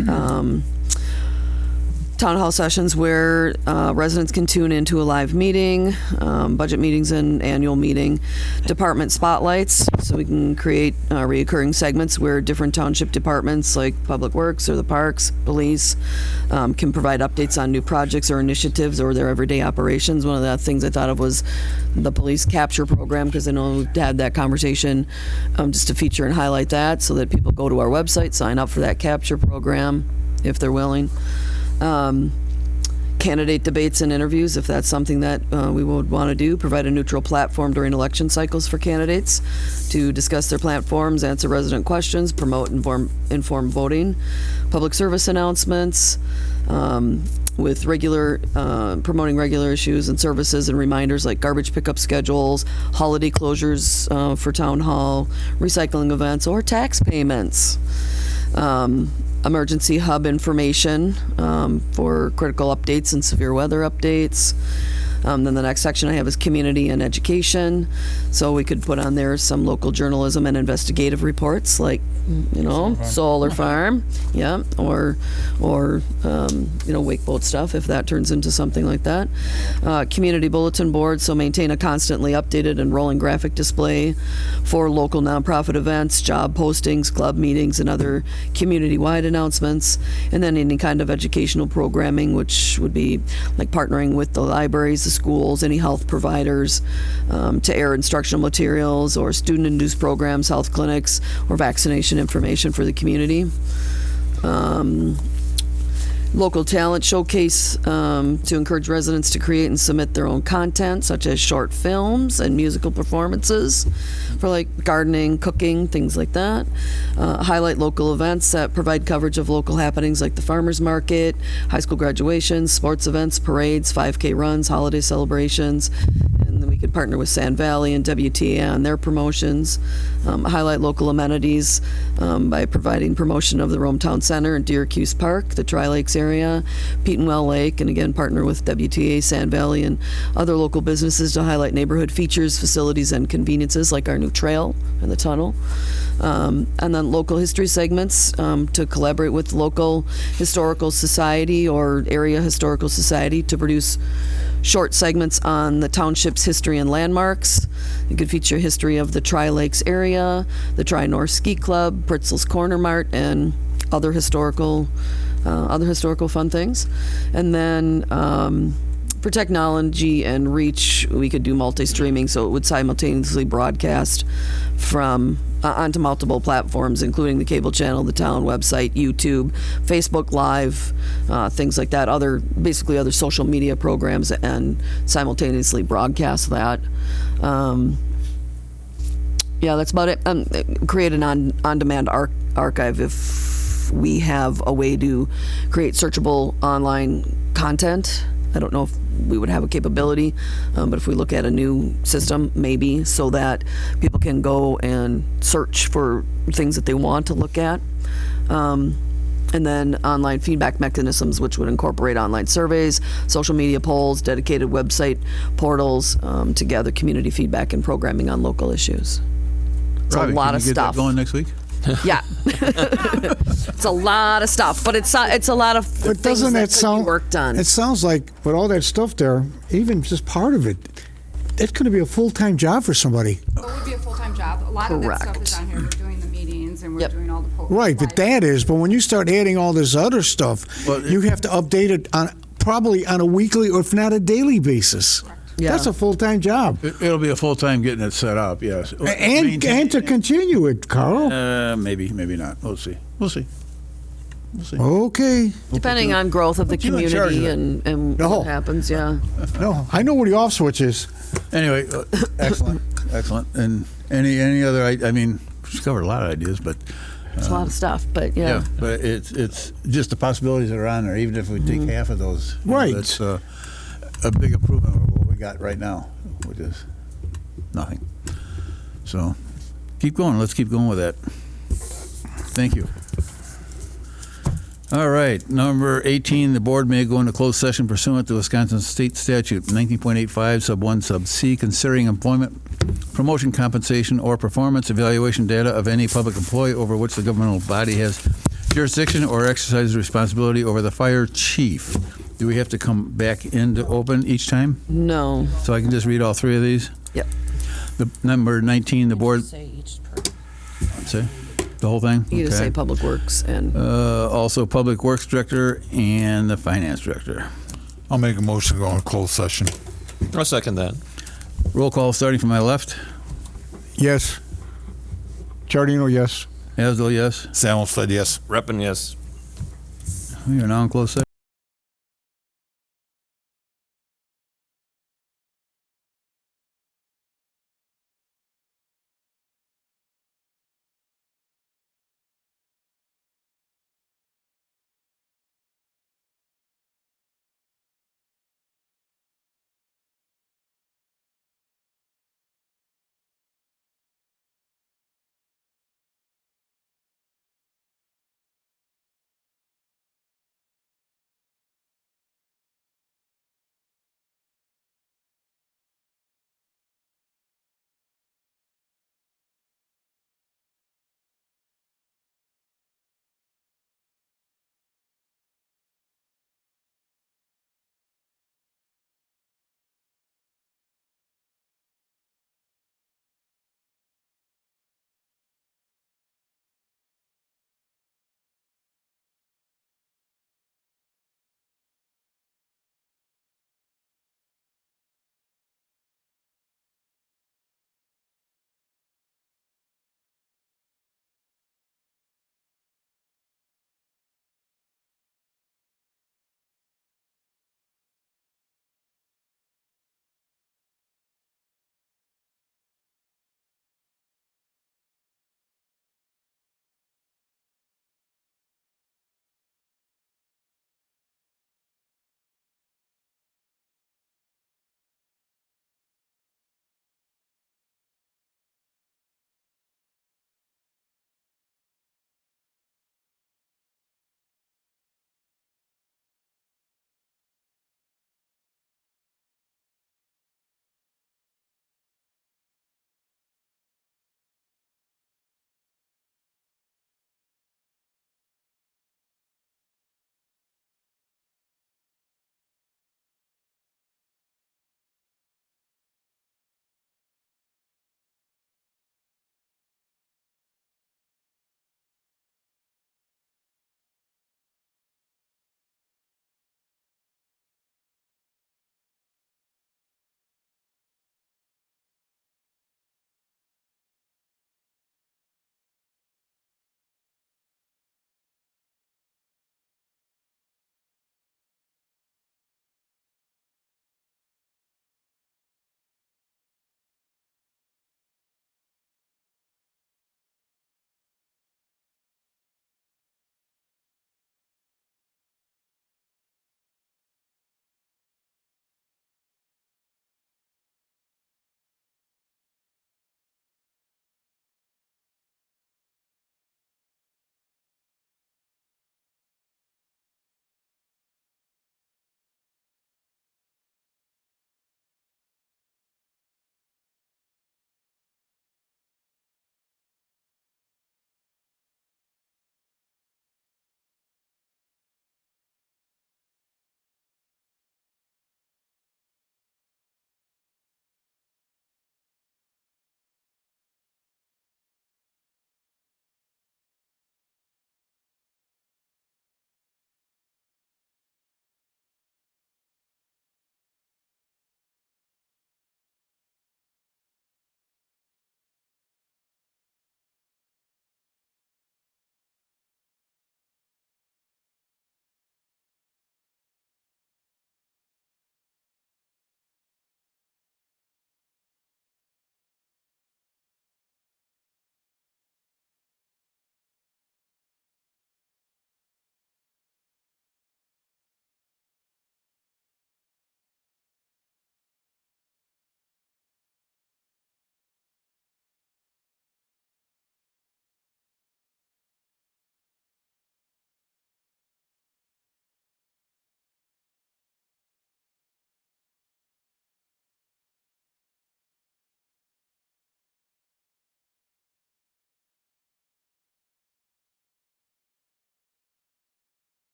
town hall sessions where residents can tune into a live meeting, budget meetings and annual meeting, department spotlights, so we can create reoccurring segments where different township departments like Public Works or the Parks, Police, can provide updates on new projects or initiatives or their everyday operations. One of the things I thought of was the police capture program, because I know we've had that conversation, just to feature and highlight that so that people go to our website, sign up for that capture program if they're willing. Candidate debates and interviews, if that's something that we would want to do. Provide a neutral platform during election cycles for candidates to discuss their platforms, answer resident questions, promote informed voting. Public service announcements with promoting regular issues and services and reminders like garbage pickup schedules, holiday closures for town hall, recycling events, or tax payments. Emergency hub information for critical updates and severe weather updates. Then the next section I have is community and education. So we could put on there some local journalism and investigative reports, like, Solar Farm, yeah, or wake boat stuff, if that turns into something like that. Community bulletin board, so maintain a constantly updated and rolling graphic display for local nonprofit events, job postings, club meetings, and other community-wide announcements. And then any kind of educational programming, which would be like partnering with the libraries, the schools, any health providers, to air instructional materials or student-induced programs, health clinics, or vaccination information for the community. Local talent showcase to encourage residents to create and submit their own content, such as short films and musical performances for like gardening, cooking, things like that. Highlight local events that provide coverage of local happenings like the farmers market, high school graduations, sports events, parades, 5K runs, holiday celebrations. And then we could partner with Sand Valley and WTA on their promotions, highlight local amenities by providing promotion of the Rome Town Center and Deer Cuse Park, the Tri-Lakes area, Petenwell Lake, and again, partner with WTA, Sand Valley, and other local businesses to highlight neighborhood features, facilities, and conveniences like our new trail and the tunnel. And then local history segments to collaborate with local historical society or area historical society to produce short segments on the township's history and landmarks. It could feature history of the Tri-Lakes area, the Tri-North Ski Club, Pritzl's Corner Mart, and other historical fun things. And then for technology and reach, we could do multi-streaming, so it would simultaneously broadcast from onto multiple platforms, including the cable channel, the town website, YouTube, Facebook Live, things like that. Basically other social media programs, and simultaneously broadcast that. Yeah, that's about it. Create an on-demand archive if we have a way to create searchable online content. I don't know if we would have a capability, but if we look at a new system, maybe, so that people can go and search for things that they want to look at. And then online feedback mechanisms, which would incorporate online surveys, social media polls, dedicated website portals, to gather community feedback and programming on local issues. It's Robbie, a lot can of you get that stuff. going next week? Yeah. It's a lot of stuff, but it's a lot of But things doesn't that that could be sound? worked on. It sounds like with all that stuff there, even just part of it, that's going to be a full-time job for somebody. It would be a full-time job. A lot of that stuff is Correct. on here. We're doing the meetings and we're Yep. doing all the posts. Right, but that is. But when you start adding all this other stuff, Well, you have to update it on probably on a weekly or if not a daily basis. Yeah. That's a full-time job. It'll be a full-time getting it set up, yes. And to continue it, Carl. Maybe not. We'll see. Okay. Depending on growth of the Put you in charge of community that. and No. what happens, yeah. No, I know where the off switch is. Anyway, excellent. And any other, I mean, she's covered a lot of ideas, but It's a lot of stuff, but yeah. but it's just the possibilities that are on there, even if we take half of those. you know, Right. That's a big improvement over what we got right now, which is nothing. So keep going. Let's keep going with that. Thank you. All right, number 18, the board may go into closed session pursuant to Wisconsin State Statute 19.85, sub 1, sub C, considering employment, promotion, compensation, or performance evaluation data of any public employee over which the governmental body has jurisdiction or exercises responsibility over the fire chief. Do we have to come back into open each time? No. So I can just read all three of these? Yep. The number 19, the board, Say each say, the whole thing? You just Okay. say Public Works and Also, Public Works Director and the Finance Director. I'll make a motion to go in closed session. I'll second that. Roll call starting from my left. Yes. Giardino, yes. Asdell, yes. Sam said yes. Reppin, yes. We are now in closed session.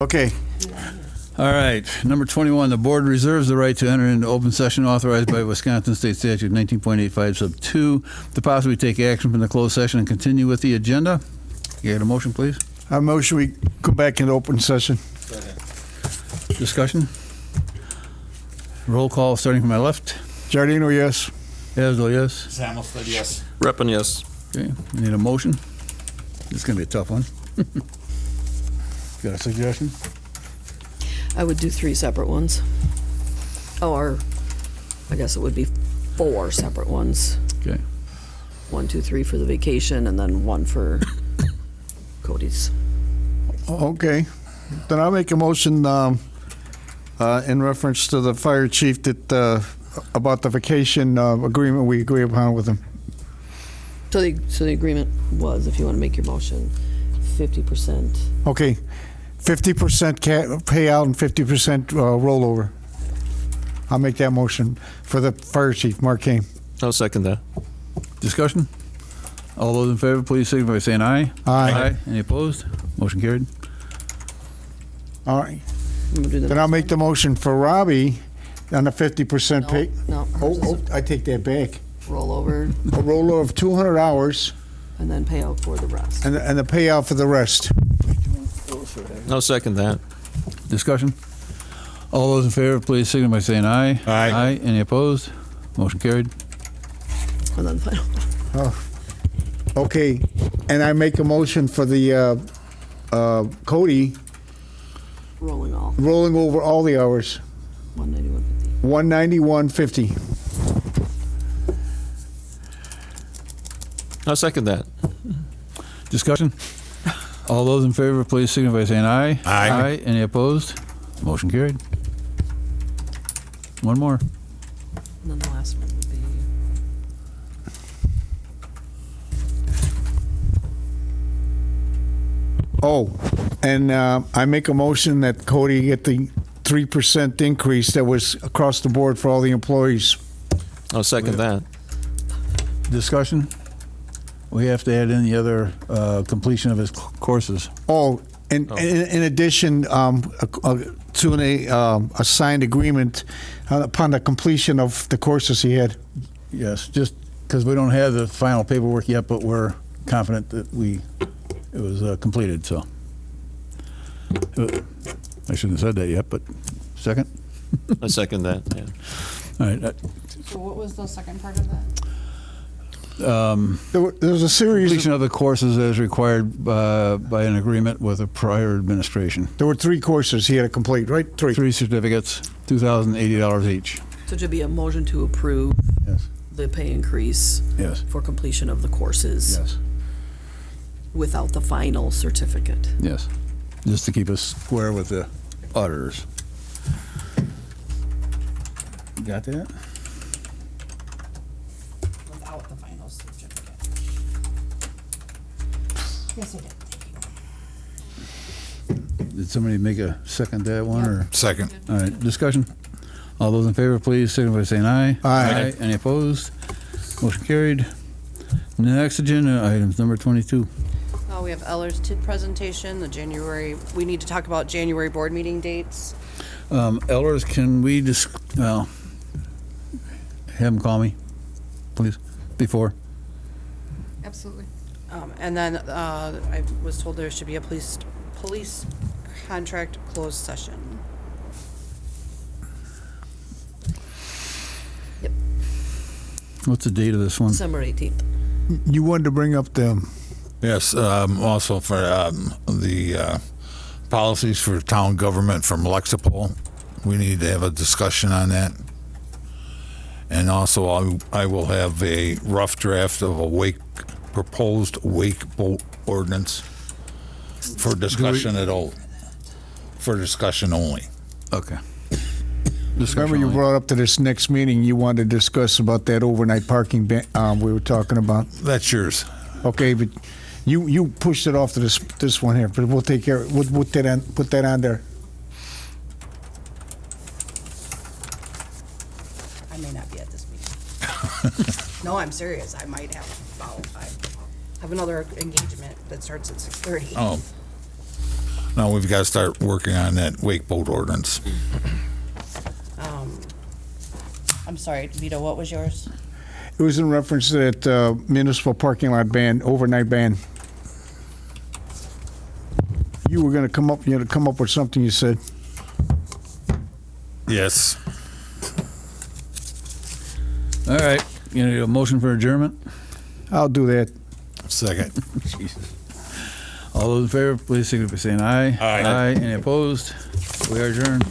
Okay, All right, number 21, the board reserves the right to enter into open session authorized by Wisconsin State Statute 19.85 sub 2 to possibly take action from the closed session and continue with the agenda. You get a motion, please? I motion we go back into open session. Discussion? Roll call, starting from my left. Giardino, yes. Asdell, yes. Samuelstead, yes. Reppin, yes. Okay, we need a motion. This is going to be a tough one. Got a suggestion? I would do 3 separate ones. Or, I guess it would be 4 separate ones. Okay. 1, 2, 3 for the vacation, and then 1 for Cody's. Okay, then I'll make a motion in reference to the fire chief that, about the vacation agreement we agree upon with him. So the agreement was, if you want to make your motion, 50%. Okay, 50% payout and 50% rollover. I'll make that motion for the fire chief, Mark Kane. I'll second that. Discussion? All those in favor, please signify by saying aye. Aye. Any opposed? Motion carried. All right, I'm gonna do the then I'll next make the motion for Robbie on the 50% one. pay. No, hers is Oh, I take that back. rollover, A rollover of 200 hours and then pay out for the rest. and the payout for the rest. I'll second that. Discussion? All those in favor, please signify by saying aye. Aye. Any opposed? Motion carried. And then final. Okay, and I make a motion for the Cody Rolling all, rolling over all the hours, 191.50. 191.50. I'll second that. Discussion? All those in favor, please signify by saying aye. Aye. Any opposed? Motion carried. One more. And then the last one would be, Oh, and I make a motion that Cody get the 3% increase that was across the board for all the employees. I'll second that. Discussion? We have to add in the other completion of his courses. Oh, and in addition to a signed agreement upon the completion of the courses he had. Yes, just because we don't have the final paperwork yet, but we're confident that it was completed, so. I shouldn't have said that yet, but second? I second that, yeah. All right. So what was the second part of that? There was a series. Completion of the courses as required by an agreement with a prior administration. There were 3 courses he had to complete, right? 3. 3 certificates, $2,080 each. so it should be a motion to approve Yes. the pay increase Yes. for completion of the courses Yes. without the final certificate. Yes. Just to keep us square with the auditors. Got that? Without the final certificate. Yes, I did. Thank you. Did somebody make a second that one, or? Second. All right, discussion? All those in favor, please signify by saying aye. Aye. Any opposed? Motion carried. Next agenda items, number 22. We have Eller's TID presentation, we need to talk about January board meeting dates. Elders, can we just, have them call me, please, before? Absolutely. And then I was told there should be a police contract closed session. What's the date of this one? December 18th. You wanted to bring up the, Yes, also for the policies for town government from Lexipol. We need to have a discussion on that. And also, I will have a rough draft of a proposed wake boat ordinance for discussion for discussion only. Okay. remember you brought up to this next meeting, you wanted to discuss about that overnight parking we were talking about. That's yours. Okay, but you pushed it off to this one here, but we'll take care, we'll put that on there. I may not be at this meeting. No, I'm serious. I might have, I have another engagement that starts at 6:30. Oh. Now we've got to start working on that wake boat ordinance. I'm sorry, Vito, what was yours? It was in reference to that municipal parking lot ban, overnight ban. You were going to come up with something, you said. Yes. All right, you need a motion for adjournment? I'll do that. Second. Jesus. All those in favor, please signify by saying aye. Aye. Aye. Any opposed? We are adjourned.